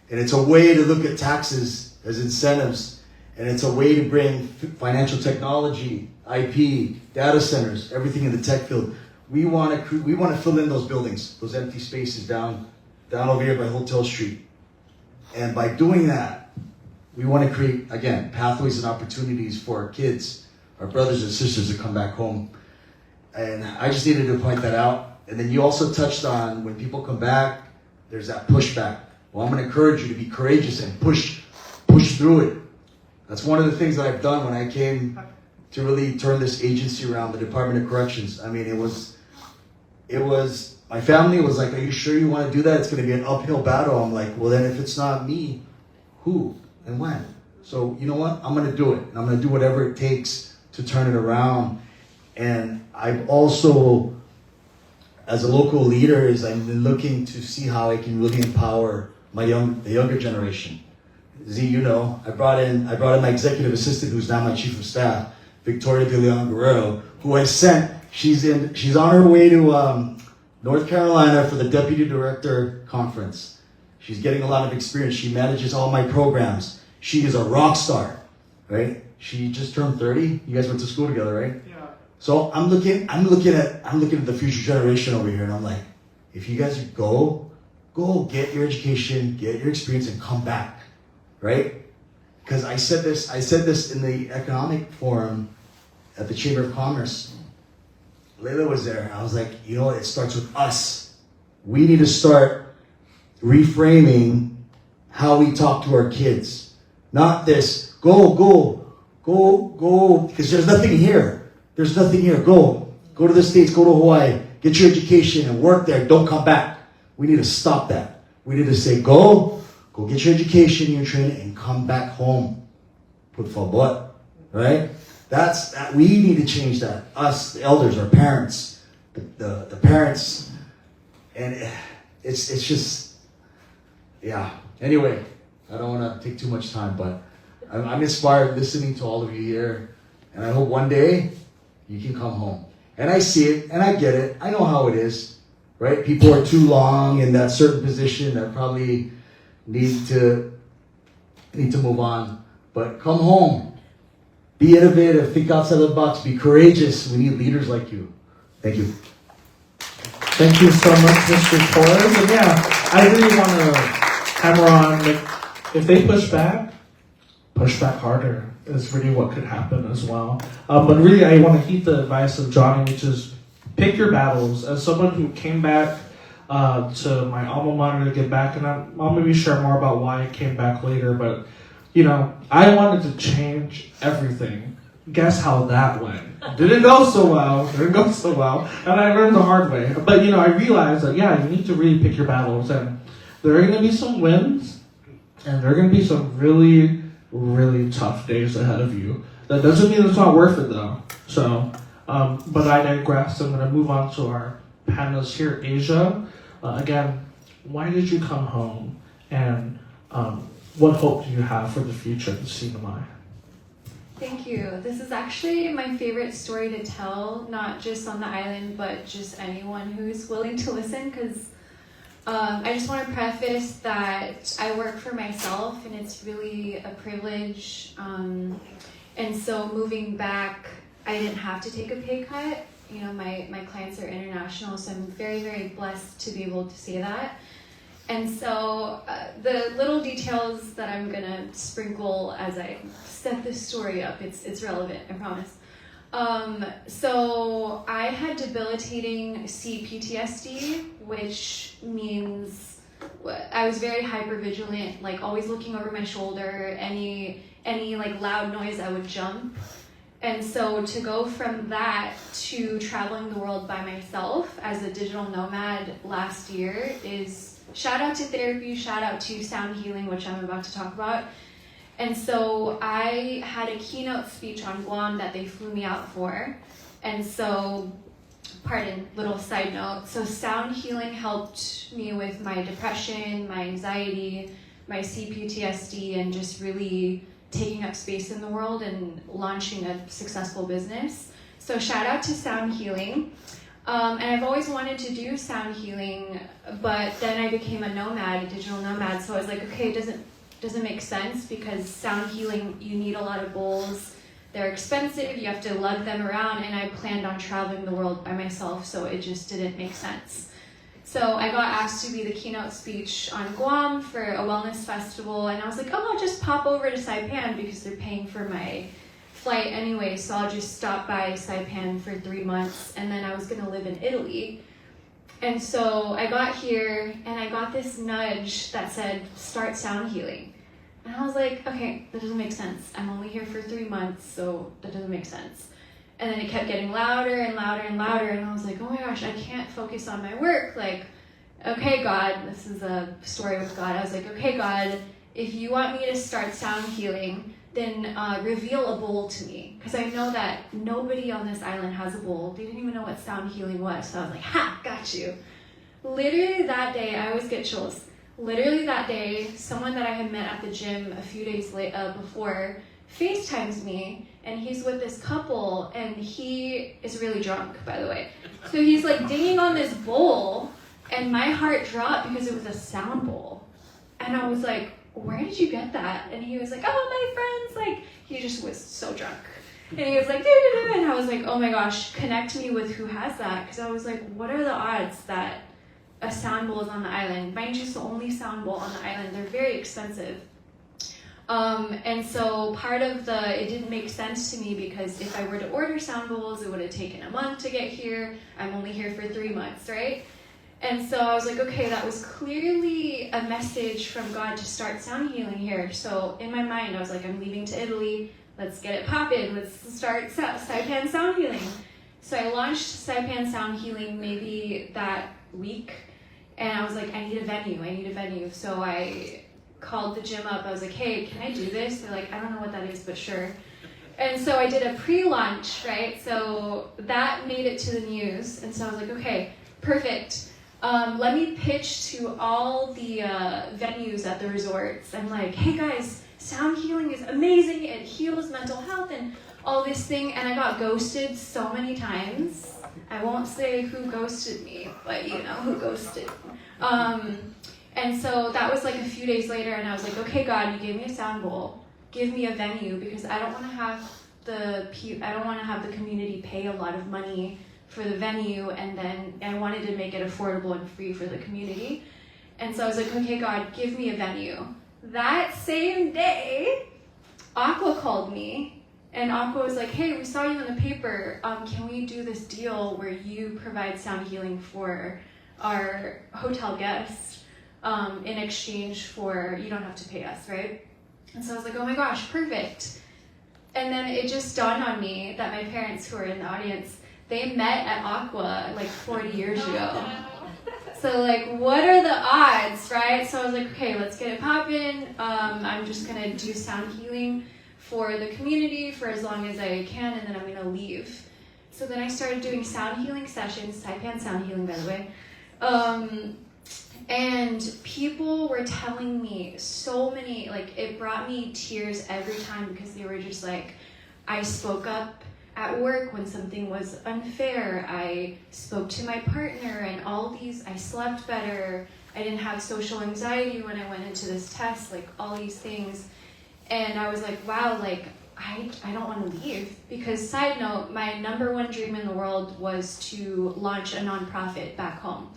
and it's a way to look at taxes as incentives, and it's a way to bring financial technology, IP, data centers, everything in the tech field. We want to fill in those buildings, those empty spaces down over here by Hotel Street. And by doing that, we want to create, again, pathways and opportunities for our kids, our brothers and sisters to come back home. And I just needed to point that out. And then you also touched on when people come back, there's that pushback. Well, I'm going to encourage you to be courageous and push through it. That's one of the things that I've done when I came to really turn this agency around, the Department of Corrections. I mean, it was, my family was like, are you sure you want to do that? It's going to be an uphill battle. I'm like, well, then if it's not me, who and when? So you know what? I'm going to do it. I'm going to do whatever it takes to turn it around. And I've also, as a local leader, I've been looking to see how I can really empower the younger generation. Z, you know, I brought in my executive assistant, who's now my chief of staff, Victoria De Leon Guerrero, who I sent. She's on her way to North Carolina for the deputy director conference. She's getting a lot of experience. She manages all my programs. She is a rock star, right? She just turned 30. You guys went to school together, right? Yeah. So I'm looking at the future generation over here, and I'm like, if you guys go get your education, get your experience, and come back, right? Because I said this in the economic forum at the Chamber of Commerce. Leila was there. I was like, you know what? It starts with us. We need to start reframing how we talk to our kids. Not this, go, because there's nothing here. There's nothing here. Go to the States, go to Hawaii, get your education and work there. Don't come back. We need to stop that. We need to say, go get your education, your training, and come back home. Por favor, right? We need to change that. Us, the elders, our parents, the parents, and it's just, yeah. Anyway, I don't want to take too much time, but I'm inspired listening to all of you here, and I hope one day you can come home. And I see it, and I get it. I know how it is, right? People are too long in that certain position that probably need to move on. But come home. Be innovative. Think outside the box. Be courageous. We need leaders like you. Thank you. Thank you so much, Mr. Torres. And yeah, I really want to hammer on, like, if they push back harder is really what could happen as well. But really, I want to heed the advice of Johnny, which is pick your battles. As someone who came back to my alma mater to get back, and I'll maybe share more about why I came back later, but I wanted to change everything. Guess how that went? Didn't go so well, and I learned the hard way. But I realized that, yeah, you need to really pick your battles, and there are going to be some wins, and there are going to be some really, really tough days ahead of you. That doesn't mean it's not worth it, though. So, but I digress. I'm going to move on to our panelists here. Asia, again, why did you come home, and what hope do you have for the future of the CNMI? Thank you. This is actually my favorite story to tell, not just on the island, but just anyone who's willing to listen, because I just want to preface that I work for myself, and it's really a privilege. And so moving back, I didn't have to take a pay cut. My clients are international, so I'm very, very blessed to be able to say that. And so the little details that I'm gonna sprinkle as I set this story up, it's relevant, I promise. So I had debilitating CPTSD, which means I was very hypervigilant, like always looking over my shoulder. Any like loud noise, I would jump. And so to go from that to traveling the world by myself as a digital nomad last year is shout out to therapy, shout out to sound healing, which I'm about to talk about. And so I had a keynote speech on Guam that they flew me out for. And so, little side note. So sound healing helped me with my depression, my anxiety, my CPTSD, and just really taking up space in the world and launching a successful business. So shout out to sound healing. And I've always wanted to do sound healing, but then I became a nomad, a digital nomad. So I was like, okay, it doesn't make sense, because sound healing, you need a lot of bowls. They're expensive, you have to lug them around, and I planned on traveling the world by myself, so it just didn't make sense. So I got asked to be the keynote speech on Guam for a wellness festival, and I was like, oh, I'll just pop over to Saipan because they're paying for my flight anyway, so I'll just stop by Saipan for 3 months, and then I was gonna live in Italy. And so I got here, and I got this nudge that said, start sound healing. And I was like, okay, that doesn't make sense. I'm only here for 3 months, so that doesn't make sense. And then it kept getting louder and louder and louder, and I was like, oh my gosh, I can't focus on my work. Like, okay, God, this is a story with God. I was like, okay, God, if you want me to start sound healing, then reveal a bowl to me. Because I know that nobody on this island has a bowl. They didn't even know what sound healing was. So I was like, ha, got you. Literally that day, I always get chills. Literally that day, someone that I had met at the gym a few days before FaceTimes me, and he's with this couple, and he is really drunk, by the way. So he's like dinging on this bowl, and my heart dropped because it was a sound bowl. And I was like, where did you get that? And he was like, oh, my friends, like, he just was so drunk. And he was like, and I was like, oh my gosh, connect me with who has that. Because I was like, what are the odds that a sound bowl is on the island? Mind you, it's the only sound bowl on the island. They're very expensive. And so part of it didn't make sense to me, because if I were to order sound bowls, it would have taken a month to get here. I'm only here for 3 months, right? And so I was like, okay, that was clearly a message from God to start sound healing here. So in my mind, I was like, I'm leaving to Italy. Let's get it poppin'. Let's start Saipan Sound Healing. So I launched Saipan Sound Healing maybe that week. And I was like, I need a venue. So I called the gym up. I was like, hey, can I do this? They're like, I don't know what that is, but sure. And so I did a pre-launch, right? So that made it to the news. And so I was like, okay, perfect. Let me pitch to all the venues at the resorts. I'm like, hey guys, sound healing is amazing. It heals mental health and all this thing. And I got ghosted so many times. I won't say who ghosted me, but you know who ghosted. And so that was like a few days later, and I was like, okay, God, you gave me a sound bowl. Give me a venue, because I don't want to have the community pay a lot of money for the venue, and then I wanted to make it affordable and free for the community. And so I was like, okay, God, give me a venue. That same day, Aqua called me, and Aqua was like, hey, we saw you in the paper. Can we do this deal where you provide sound healing for our hotel guests in exchange for, you don't have to pay us, right? And so I was like, oh my gosh, perfect. And then it just dawned on me that my parents, who are in the audience, they met at Aqua like 40 years ago. So like, what are the odds, right? So I was like, okay, let's get it poppin'. I'm just gonna do sound healing for the community for as long as I can, and then I'm gonna leave. So then I started doing sound healing sessions, Taipan sound healing, by the way. And people were telling me so many, like, it brought me tears every time, because they were just like, I spoke up at work when something was unfair. I spoke to my partner and all these, I slept better. I didn't have social anxiety when I went into this test, like all these things. And I was like, wow, like, I don't want to leave. Because side note, my number one dream in the world was to launch a nonprofit back home.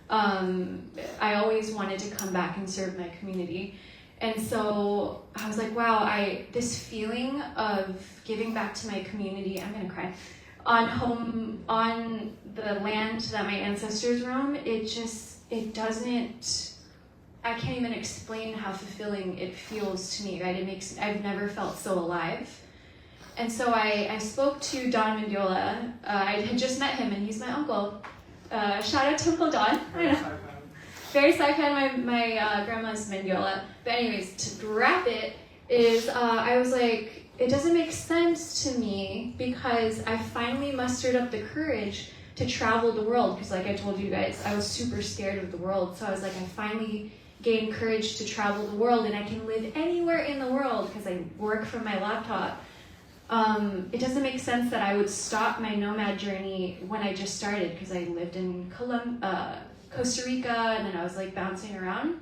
I always wanted to come back and serve my community. And so I was like, wow, this feeling of giving back to my community, I'm gonna cry, on the land that my ancestors roam, I can't even explain how fulfilling it feels to me, right? I've never felt so alive. And so I spoke to Don Mendiola. I had just met him, and he's my uncle. Shout out to Uncle Don. I know. Very Saipan, my grandma's Mendiola. But anyways, to wrap it, is I was like, it doesn't make sense to me, because I finally mustered up the courage to travel the world. Because like I told you guys, I was super scared of the world. So I was like, I finally gained courage to travel the world, and I can live anywhere in the world because I work from my laptop. It doesn't make sense that I would stop my nomad journey when I just started, because I lived in Costa Rica, and then I was like bouncing around.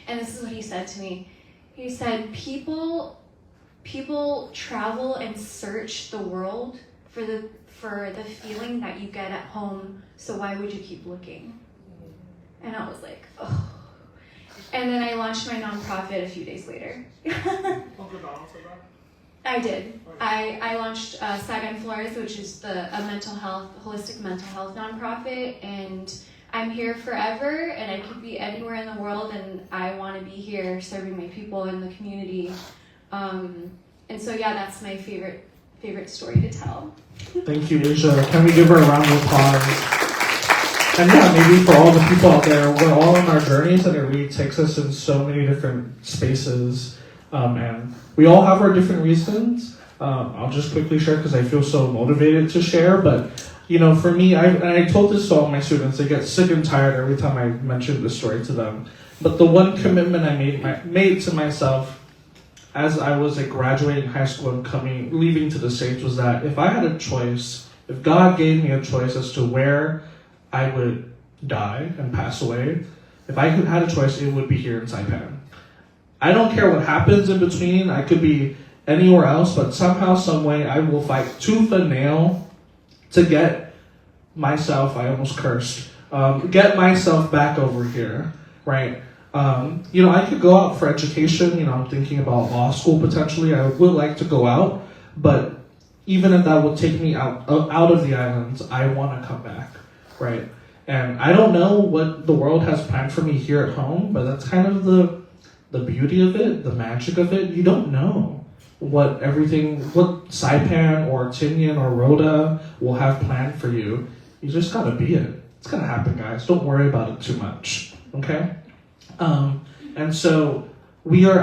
And this is what he said to me. He said, people travel and search the world for the feeling that you get at home, so why would you keep looking? And I was like, oh. And then I launched my nonprofit a few days later. I did. I launched Sagan Flores, which is a holistic mental health nonprofit, and I'm here forever, and I could be anywhere in the world, and I want to be here serving my people in the community. And so yeah, that's my favorite story to tell. Thank you, Asia. Can we give her a round of applause? And yeah, maybe for all the people out there, we're all on our journeys, and it really takes us in so many different spaces. And we all have our different reasons. I'll just quickly share because I feel so motivated to share. But, you know, for me, I told this to all my students, they get sick and tired every time I mention this story to them. But the one commitment I made to myself as I was graduating high school and leaving to the States was that if I had a choice, if God gave me a choice as to where I would die and pass away, if I had a choice, it would be here in Saipan. I don't care what happens in between. I could be anywhere else, but somehow, some way, I will fight tooth and nail to get myself, I almost cursed, get myself back over here, right? You know, I could go out for education. You know, I'm thinking about law school potentially. I would like to go out, but even if that would take me out of the islands, I want to come back, right? And I don't know what the world has planned for me here at home, but that's kind of the beauty of it, the magic of it. You don't know what Saipan or Tinian or Rhoda will have planned for you. You just gotta be it. It's gonna happen, guys. Don't worry about it too much, okay? And so we are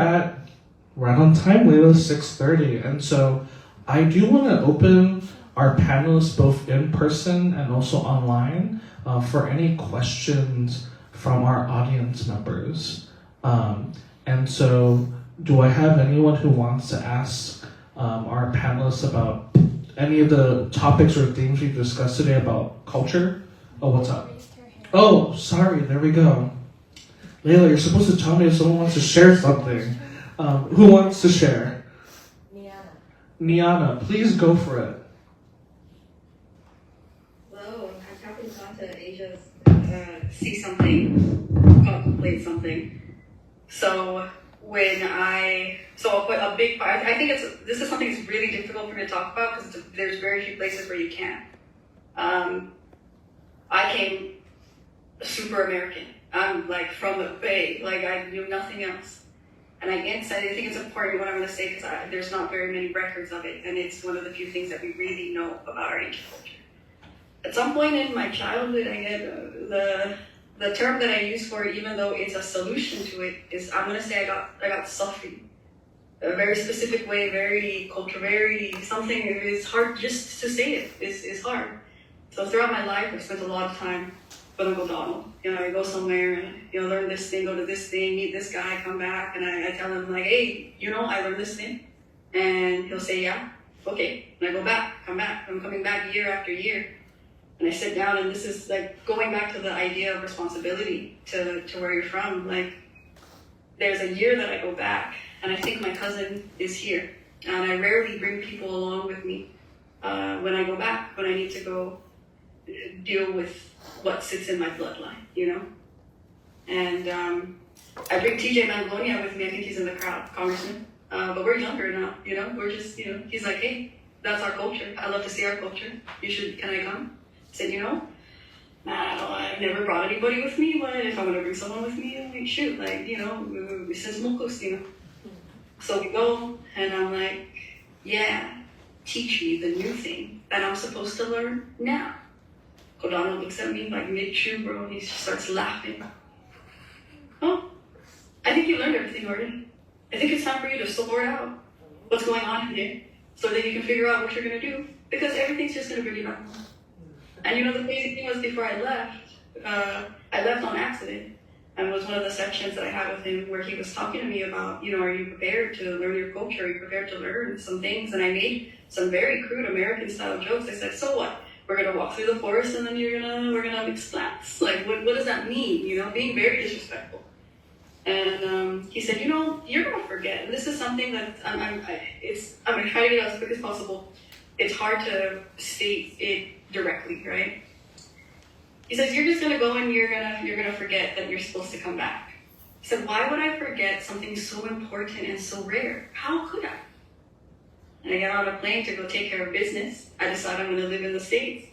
right on time, Leila, 6:30. And so I do want to open our panelists both in person and also online for any questions from our audience members. And so, do I have anyone who wants to ask our panelists about any of the topics or themes we've discussed today about culture? Oh, what's up? Oh, sorry, there we go. Leila, you're supposed to tell me if someone wants to share something. Who wants to share? Niana, please go for it. Hello, I happened to Asia's see something, contemplate something. So I'll put a big part. I think this is something that's really difficult for me to talk about because there's very few places where you can. I came super American. I'm like from the Bay, like I knew nothing else. And I think it's important what I'm going to say because there's not very many records of it, and it's one of the few things that we really know about our ancient culture. At some point in my childhood, I get the term that I use for it, even though it's a solution to it, is I'm going to say I got suffering. A very specific way, very cultural, very something. It's hard just to say it. It's hard. So throughout my life, I've spent a lot of time with Uncle Donald. You know, I go somewhere and learn this thing, go to this thing, meet this guy, come back, and I tell him like, hey, I learned this thing, and he'll say, yeah, okay, and I go back, come back. I'm coming back year after year, and I sit down, and this is like going back to the idea of responsibility to where you're from. Like, there's a year that I go back, and I think my cousin is here, and I rarely bring people along with me when I go back, when I need to go deal with what sits in my bloodline, And I bring TJ Manglonia with me. I think he's in the crowd, congressman. But we're younger now, We're just, he's like, hey, that's our culture. I love to see our culture. Can I come? I said, I've never brought anybody with me, but if I'm going to bring someone with me, I'm like, shoot, since Mokos, So we go, and I'm like, yeah, teach me the new thing that I'm supposed to learn now. Kodano looks at me like mid-chew, bro, and he starts laughing. Oh, I think you learned everything already. I think it's time for you to sort out what's going on in there so that you can figure out what you're going to do, because everything's just going to bring you back home. And the crazy thing was, before I left on accident, and it was one of the sections that I had with him where he was talking to me about, are you prepared to learn your culture? Are you prepared to learn some things? And I made some very crude American-style jokes. I said, so what? We're gonna walk through the forest and then we're gonna mix plants. Like, what does that mean? Being very disrespectful. And he said, you're gonna forget. And this is something that I'm gonna try to get out as quick as possible. It's hard to state it directly, right? He says, you're just gonna go and you're gonna forget that you're supposed to come back. He said, why would I forget something so important and so rare? How could I? And I get on a plane to go take care of business. I decide I'm going to live in the States.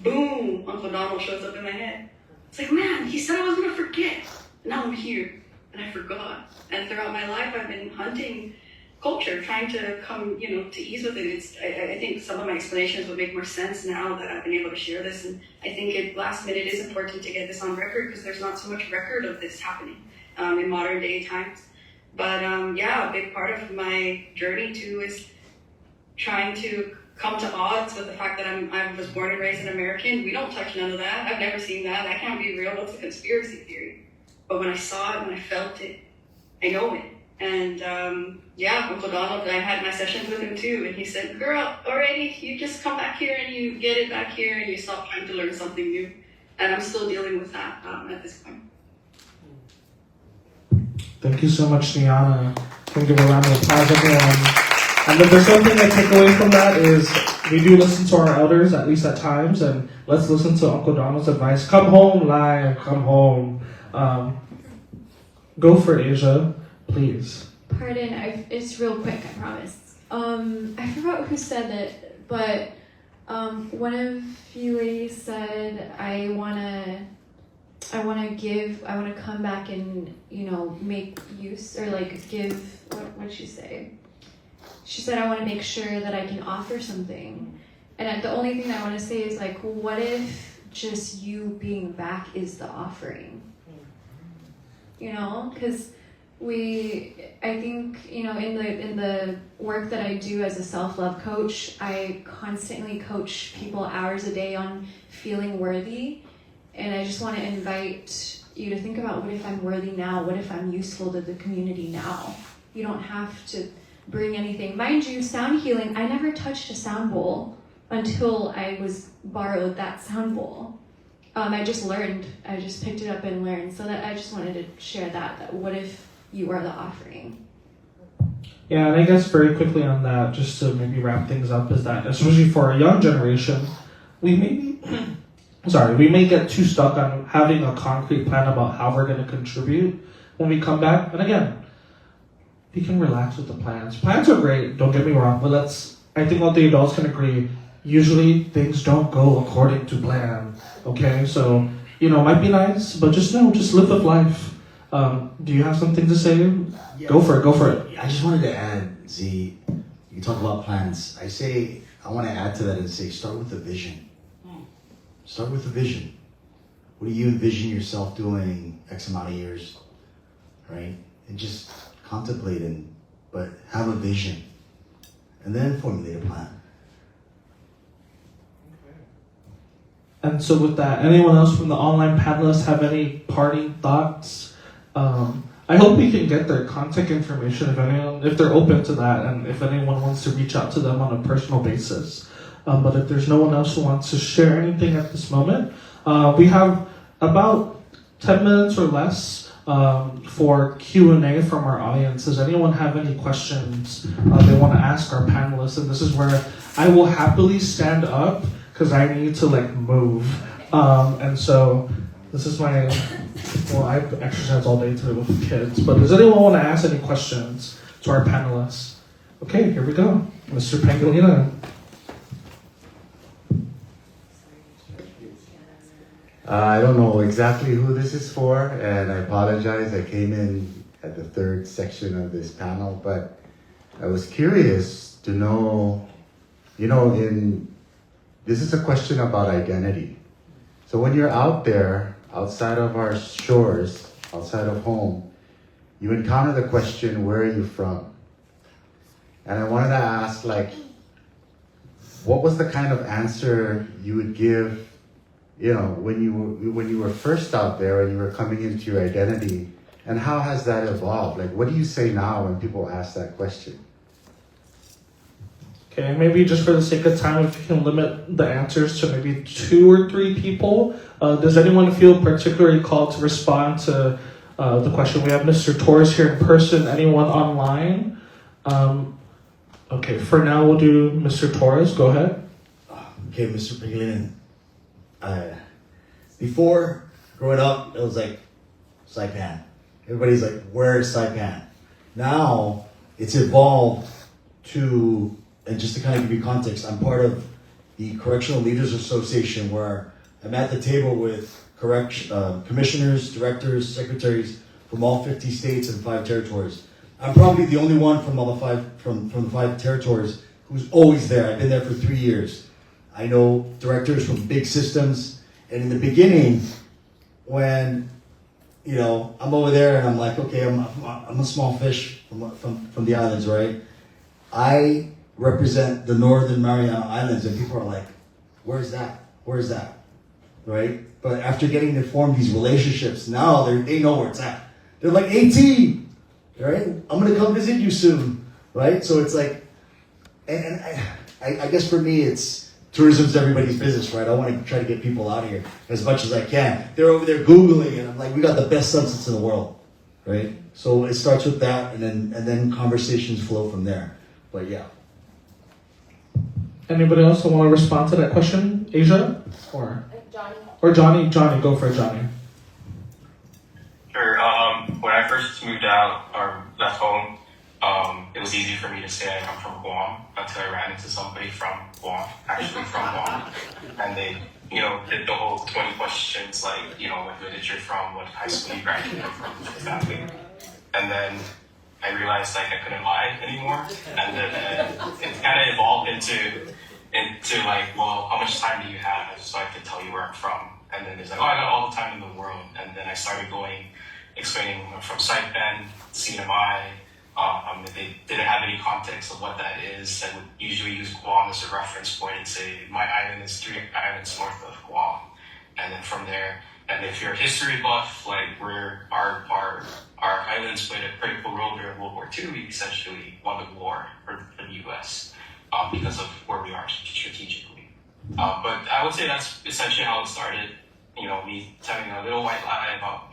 Boom! Uncle Donald shows up in my head. It's like, man, he said I was going to forget. And now I'm here. And I forgot. And throughout my life, I've been hunting culture, trying to come, to ease with it. I think some of my explanations would make more sense now that I've been able to share this. And I think last minute is important to get this on record because there's not so much record of this happening in modern day times. But a big part of my journey too is trying to come to odds with the fact that I was born and raised an American. We don't touch none of that. I've never seen that. That can't be real. What's a conspiracy theory? But when I saw it, when I felt it, I know it. And Uncle Donald, I had my sessions with him too, and he said, girl, already, you just come back here and you get it back here and you stop trying to learn something new. And I'm still dealing with that at this point. Thank you so much, Niana. Can we give a round of applause, everyone? And if there's something I take away from that is we do listen to our elders, at least at times, and let's listen to Uncle Donald's advice. Come home, live, come home. Go for it, Asia, please. Pardon, it's real quick, I promise. I forgot who said it, but one of you ladies said, I wanna come back and, make use, or give, what'd she say? She said, I want to make sure that I can offer something. And the only thing I want to say is what if just you being back is the offering? Because I think, in the work that I do as a self-love coach, I constantly coach people hours a day on feeling worthy. And I just want to invite you to think about, what if I'm worthy now? What if I'm useful to the community now? You don't have to bring anything. Mind you, sound healing, I never touched a sound bowl until I was borrowed that sound bowl. I just learned. I just picked it up and learned. So that I just wanted to share that what if you are the offering? Yeah, and I guess very quickly on that, just to maybe wrap things up, is that especially for a young generation, we may get too stuck on having a concrete plan about how we're going to contribute when we come back. And again, we can relax with the plans. Plans are great, don't get me wrong, but I think all the adults can agree, usually things don't go according to plan, okay? So, it might be nice, but just live with life. Do you have something to say? Yeah. Go for it. I just wanted to add, Z, you talk about plans. I want to add to that and say, start with a vision. Start with a vision. What do you envision yourself doing X amount of years, right? And just contemplate but have a vision. And then formulate a plan. And so with that, anyone else from the online panelists have any parting thoughts? I hope we can get their contact information if they're open to that, and if anyone wants to reach out to them on a personal basis. But if there's no one else who wants to share anything at this moment, we have about 10 minutes or less for Q&A from our audience. Does anyone have any questions they want to ask our panelists? And this is where I will happily stand up because I need to move. And so this is I exercise all day today with the kids. But does anyone want to ask any questions to our panelists? Okay, here we go. Mr. Pangilinan. I don't know exactly who this is for, and I apologize. I came in at the third section of this panel, but I was curious to know, this is a question about identity. So when you're out there, outside of our shores, outside of home, you encounter the question, where are you from? And I wanted to ask, what was the kind of answer you would give when you were first out there and you were coming into your identity, and how has that evolved? What do you say now when people ask that question? Okay, maybe just for the sake of time, if you can limit the answers to maybe 2 or 3 people. Does anyone feel particularly called to respond to the question? We have Mr. Torres here in person. Anyone online? Okay, for now we'll do Mr. Torres. Go ahead. Okay, Mr. Pangilinan. Before growing up, it was Saipan. Everybody's where's Saipan? Now it's evolved to, and just to kind of give you context, I'm part of the Correctional Leaders Association, where I'm at the table with commissioners, directors, secretaries from all 50 states and 5 territories. I'm probably the only one from all the 5 territories who's always there. I've been there for 3 years. I know directors from big systems, and in the beginning, when I'm over there and I'm okay, I'm a small fish from the islands, right? I represent the Northern Mariana Islands, and people are where's that? Where's that? Right? But after getting to form these relationships, now they know where it's at. They're AT, right? I'm gonna come visit you soon, right? So it's and I guess for me, tourism's everybody's business, right? I want to try to get people out here as much as I can. They're over there Googling, and I'm we got the best sunsets in the world, right? So it starts with that, and then conversations flow from there. But yeah. Anybody else want to respond to that question? Asia? Johnny. Or Johnny? Johnny, go for it, Johnny. Sure. When I first moved out or left home, it was easy for me to say I'm from Guam until I ran into somebody from Guam, actually from Guam. And they, did the whole 20 questions, what village you're from, what high school you graduated from, your family. And then I realized I couldn't lie anymore. And then it kind of evolved into well, how much time do you have so I could tell you where I'm from? And then it's I got all the time in the world. And then I started going explaining from Saipan, CNMI. If they didn't have any context of what that is, I would usually use Guam as a reference point and say, my island is 3 islands north of Guam. And then from there, and if you're a history buff, like where our islands played a critical role during World War II, we essentially won the war for the U.S. Because of where we are strategically. But I would say that's essentially how it started. You know, me telling a little white lie about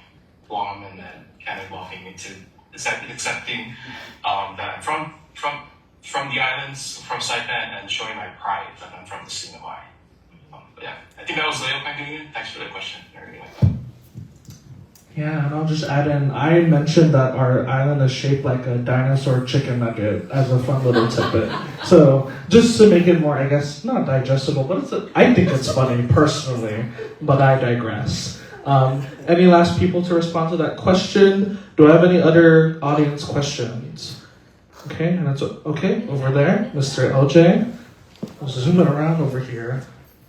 Guam and then kind of evolving into accepting that I'm from the islands, from Saipan, and showing my pride that I'm from the CNMI. Yeah, I think that was Leo Pangilian. Thanks for the question. I really like that. Yeah, and I'll just add in, I mentioned that our island is shaped like a dinosaur chicken nugget as a fun little tidbit. So just to make it more, I guess, not digestible, but I think it's funny personally, but I digress. Any last people to respond to that question? Do I have any other audience questions? Okay, and that's okay, over there, Mr. LJ. I'll zoom it around over here.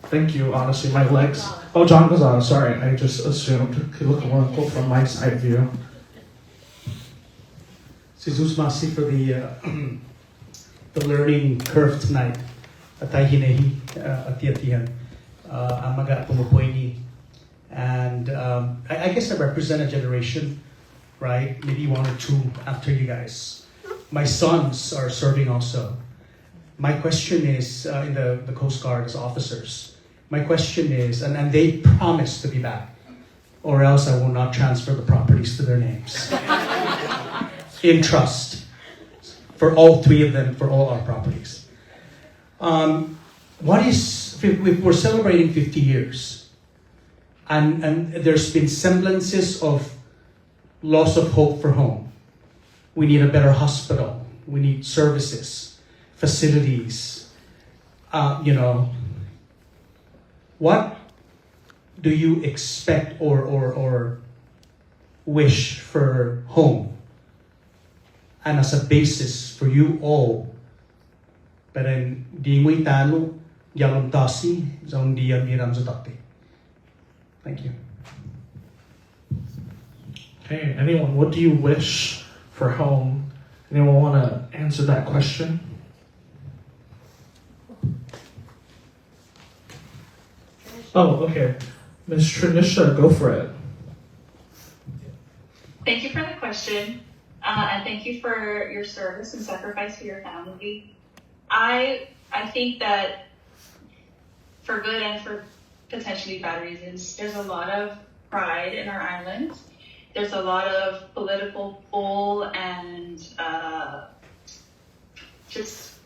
Thank you, honestly, my legs. Oh, John Gonzalez, sorry, I just assumed. Could look more cool from my side view. Jesus Masi for the learning curve tonight. Atahinehi atiatihan amaga pumupoini. And I guess I represent a generation, right? Maybe 1 or 2 after you guys. My sons are serving also. My question is, in the Coast Guard as officers, my question is, and they promise to be back, or else I will not transfer the properties to their names. In trust. For all 3 of them, for all our properties. We're celebrating 50 years. And there's been semblances of loss of hope for home. We need a better hospital. We need services, facilities. What do you expect or wish for home? And as a basis for you all, pero di mo itano, yalong tasi, zong di miram zatakti. Thank you. Okay, anyone, what do you wish for home? Anyone want to answer that question? Oh, okay. Ms. Trinisha, go for it. Thank you for the question, and thank you for your service and sacrifice for your family. I think that for good and for potentially bad reasons, there's a lot of pride in our island. There's a lot of political pull and just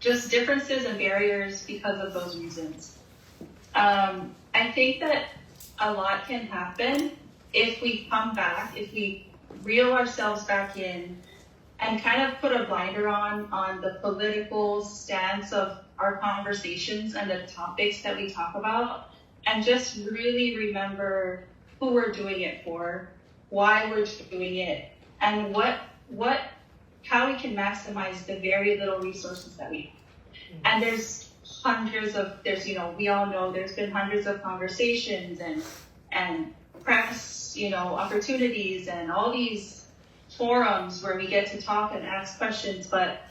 differences and barriers because of those reasons. I think that a lot can happen if we come back, if we reel ourselves back in and kind of put a blinder on the political stance of our conversations and the topics that we talk about, and just really remember who we're doing it for, why we're doing it, and how we can maximize the very little resources that we have. And there's we all know there's been hundreds of conversations and press, opportunities and all these forums where we get to talk and ask questions, but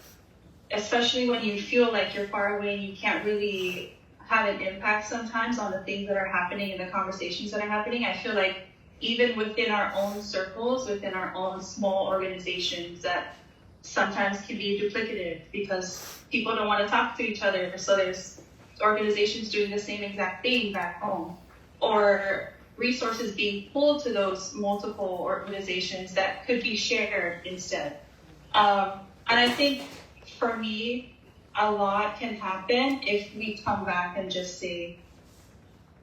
especially when you feel like you're far away and you can't really have an impact sometimes on the things that are happening and the conversations that are happening, I feel like even within our own circles, within our own small organizations, that sometimes can be duplicative because people don't want to talk to each other. So there's organizations doing the same exact thing back home, or resources being pulled to those multiple organizations that could be shared instead. And I think for me, a lot can happen if we come back and just say,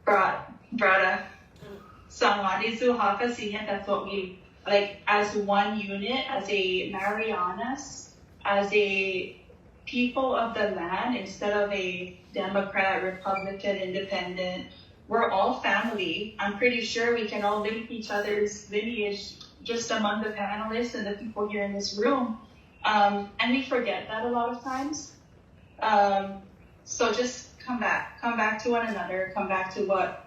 Brada, that's what we, like, as one unit, as a Marianas, as a people of the land, instead of a Democrat, Republican, Independent, we're all family. I'm pretty sure we can all link each other's lineage just among the panelists and the people here in this room. And we forget that a lot of times. So just come back to one another, come back to what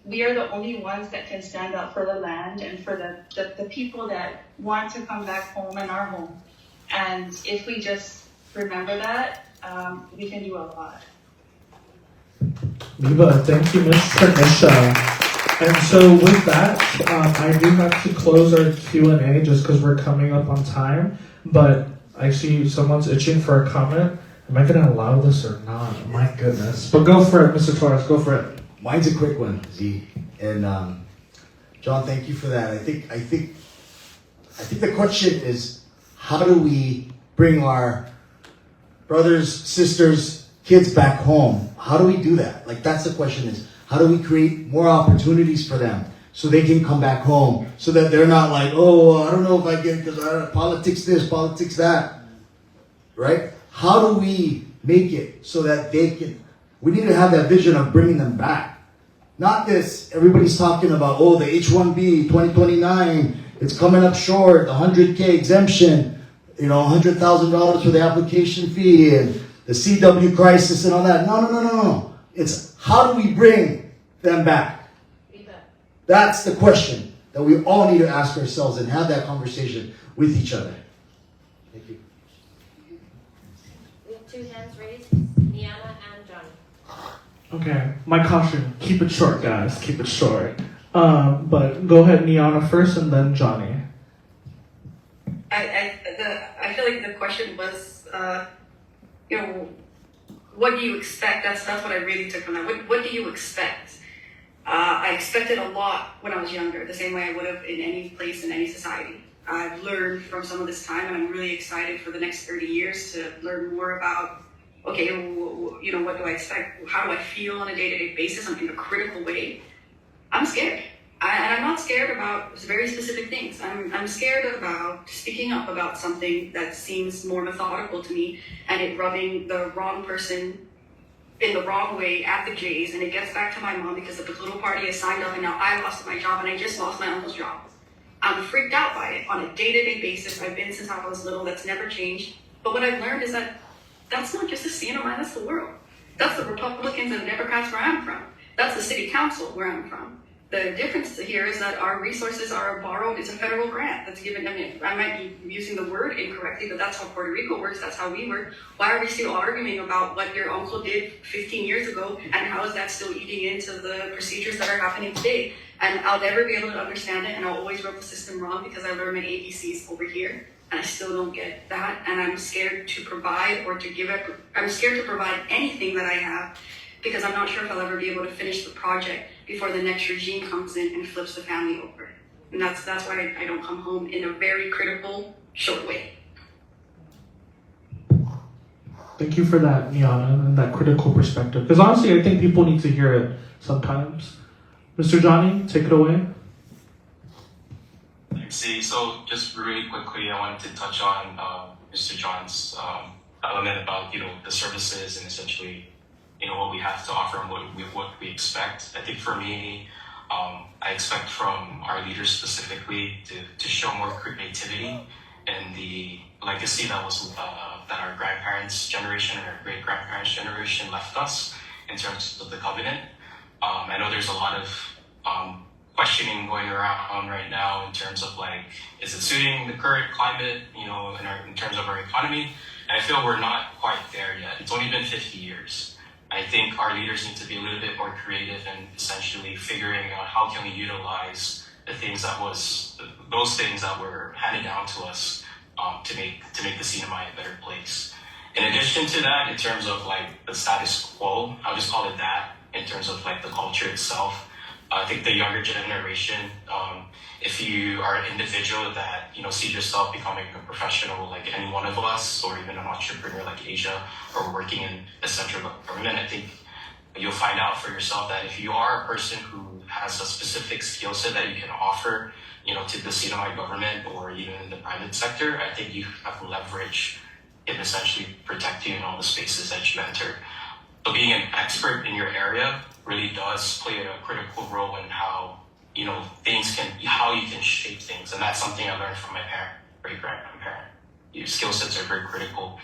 we are the only ones that can stand up for the land and for the people that want to come back home and our home. And if we just remember that, we can do a lot. Miva, thank you, Ms. Tanisha. And so with that, I do have to close our Q&A just because we're coming up on time. But I see someone's itching for a comment. Am I going to allow this or not? My goodness. But go for it, Mr. Torres. Go for it. Mine's a quick one, Z. And John, thank you for that. I think the question is, how do we bring our brothers, sisters, kids back home? How do we do that? Like, that's the question is, how do we create more opportunities for them so they can come back home, so that they're not like, oh, I don't know if I get, because politics this, politics that, right? How do we make it so that they can, we need to have that vision of bringing them back. Not this, everybody's talking about, oh, the H-1B, 2029, it's coming up short, the 100K exemption, you know, $100,000 for the application fee, and the CW crisis and all that. No. It's how do we bring them back? That's the question that we all need to ask ourselves and have that conversation with each other. Thank you. We have two hands raised, Niana and Johnny. Okay, my caution, keep it short, guys. Keep it short. But go ahead, Niana first and then Johnny. I feel like the question was, you know, what do you expect? That's what I really took from that. What do you expect? I expected a lot when I was younger, the same way I would have in any place in any society. I've learned from some of this time, and I'm really excited for the next 30 years to learn more about, okay, you know, what do I expect? How do I feel on a day-to-day basis in a critical way? I'm scared. And I'm not scared about very specific things. I'm scared about speaking up about something that seems more methodical to me and it rubbing the wrong person in the wrong way at the Jays, and it gets back to my mom because the political party has signed up and now I lost my job and I just lost my uncle's job. I'm freaked out by it on a day-to-day basis. I've been since I was little. That's never changed. But what I've learned is that that's not just the CNMI, that's the world. That's the Republicans and the Democrats where I'm from. That's the city council where I'm from. The difference here is that our resources are borrowed. It's a federal grant that's given. I mean, I might be using the word incorrectly, but that's how Puerto Rico works. That's how we work. Why are we still arguing about what your uncle did 15 years ago, and how is that still eating into the procedures that are happening today? And I'll never be able to understand it, and I'll always wrote the system wrong because I learned my ABCs over here, and I still don't get that. And I'm scared to provide or to give up. I'm scared to provide anything that I have, because I'm not sure if I'll ever be able to finish the project before the next regime comes in and flips the family over. And that's why I don't come home in a very critical, short way. Thank you for that, Niana, and that critical perspective. Because honestly, I think people need to hear it sometimes. Mr. Johnny, take it away. Thanks, Z. So just really quickly, I wanted to touch on Mr. John's element about, you know, the services and essentially, you know, what we have to offer and what we expect. I think for me, I expect from our leaders specifically to show more creativity and the legacy that was that our grandparents' generation and our great-grandparents' generation left us in terms of the covenant. I know there's a lot of questioning going around right now in terms of like, is it suiting the current climate, you know, in terms of our economy? And I feel we're not quite there yet. It's only been 50 years. I think our leaders need to be a little bit more creative and essentially figuring out how can we utilize those things that were handed down to us to make the CNMI a better place. In addition to that, in terms of like the status quo, I'll just call it that, in terms of like the culture itself, I think the younger generation, if you are an individual that, you know, see yourself becoming a professional like any one of us, or even an entrepreneur like Asia, or working in the central government, I think you'll find out for yourself that if you are a person who has a specific skill set that you can offer, you know, to the CNMI government or even in the private sector, I think you have leverage in essentially protect you in all the spaces that you enter. So being an expert in your area really does play a critical role in how, you know, how you can shape things. And that's something I learned from my great-grandparent. Your skill sets are very critical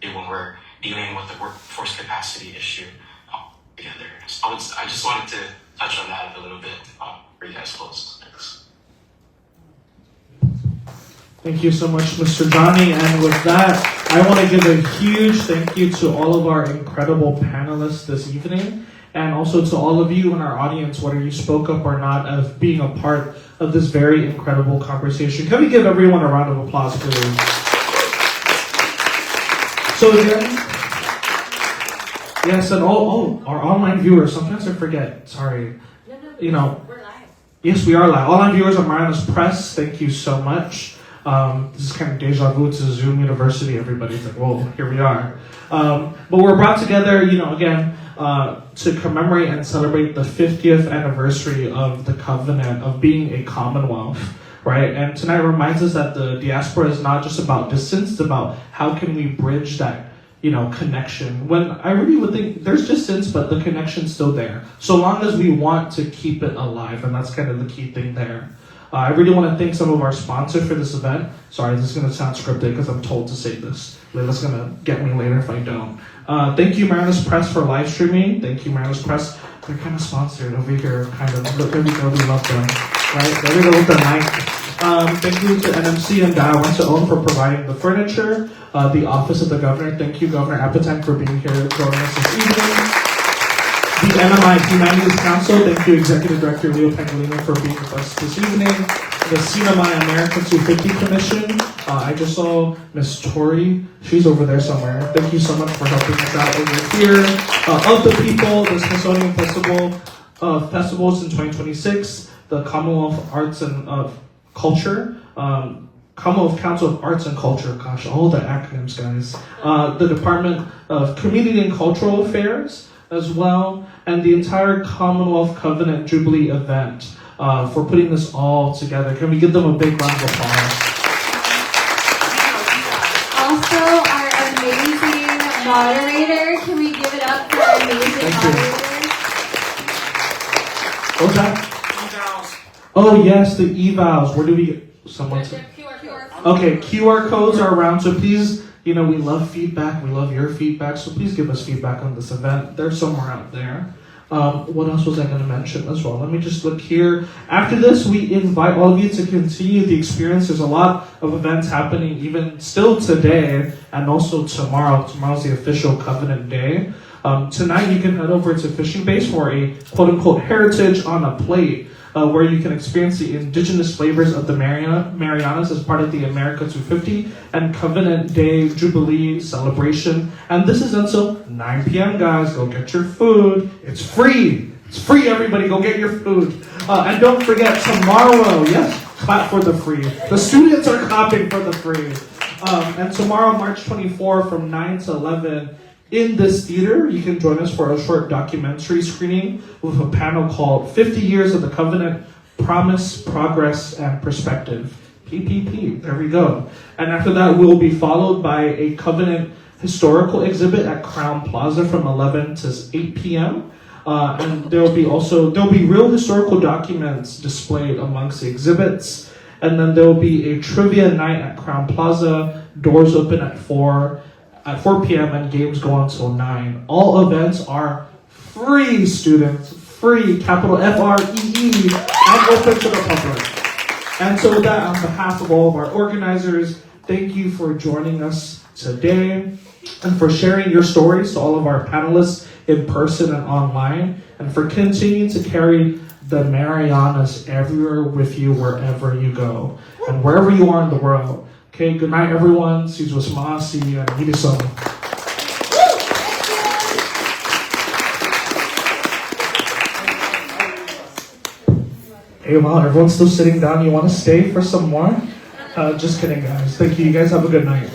when we're dealing with the workforce capacity issue together. So I just wanted to touch on that a little bit for you guys close. Thanks. Thank you so much, Mr. Johnny. And with that, I want to give a huge thank you to all of our incredible panelists this evening, and also to all of you in our audience, whether you spoke up or not, of being a part of this very incredible conversation. Can we give everyone a round of applause, please? So again, yes, and all our online viewers, sometimes I forget, sorry. You know, We're live. yes, we are live. Online viewers on Marianas Press, thank you so much. This is kind of deja vu to Zoom University, everybody. It's like, whoa, here we are. But we're brought together, you know, again, to commemorate and celebrate the 50th anniversary of the covenant of being a commonwealth, right? And tonight reminds us that the diaspora is not just about distance, it's about how can we bridge that, you know, connection. When I really would think there's distance, but the connection's still there. So long as we want to keep it alive, and that's kind of the key thing there. I really want to thank some of our sponsors for this event. Sorry, this is going to sound scripted because I'm told to say this. Leila's going to get me later if I don't. Thank you, Marianas Press, for live streaming. Thank you, Marianas Press. They're kind of sponsored over here, kind of. There we go, we love them. Right? There we go with the mic. Thank you to NMC and Dial Rent to Own for providing the furniture. The Office of the Governor. Thank you, Governor Appetite, for being here joining us this evening. The NMI Humanities Council, thank you, Executive Director Leo Pangolino, for being with us this evening. The CNMI America 250 Commission, I just saw Miss Tori, she's over there somewhere. Thank you so much for helping us out over here. Of the People, the Smithsonian Festivals in 2026, the Commonwealth Arts and Culture, Commonwealth Council of Arts and Culture, gosh, all the acronyms, guys. The Department of Community and Cultural Affairs, as well, and the entire Commonwealth Covenant Jubilee event for putting this all together. Can we give them a big round of applause? Also, our amazing moderator. Can we give it up for our amazing moderator? What was that? Oh yes, the evals. Where do we get someone? Okay, QR codes are around, so please. You know, we love feedback. We love your feedback. So please give us feedback on this event. They're somewhere out there. What else was I going to mention as well? Let me just look here. After this, we invite all of you to continue the experience. There's a lot of events happening even still today and also tomorrow. Tomorrow's the official Covenant Day. Tonight, you can head over to Fishing Base for a quote-unquote heritage on a plate. Where you can experience the indigenous flavors of the Marianas as part of the America 250 and Covenant Day Jubilee celebration. And this is until 9 p.m., guys. Go get your food. It's free. It's free, everybody. Go get your food. And don't forget, tomorrow, yes, clap for the free. The students are clapping for the free. And tomorrow, March 24, from 9 to 11, in this theater, you can join us for a short documentary screening with a panel called 50 Years of the Covenant, Promise, Progress, and Perspective. PPP, there we go. And after that, we'll be followed by a Covenant historical exhibit at Crown Plaza from 11 to 8 p.m. And there'll be real historical documents displayed amongst the exhibits. And then there'll be a trivia night at Crown Plaza, doors open at 4 p.m. and games go until 9. All events are free, students. Free, capital F-R-E-E, and open to the public. And so with that, on behalf of all of our organizers, thank you for joining us today and for sharing your stories to all of our panelists in person and online, and for continuing to carry the Marianas everywhere with you wherever you go and wherever you are in the world. Okay, good night, everyone. See you tomorrow. See you and meet you soon. Hey, wow, everyone's still sitting down. You want to stay for some more? Just kidding, guys. Thank you. You guys have a good night.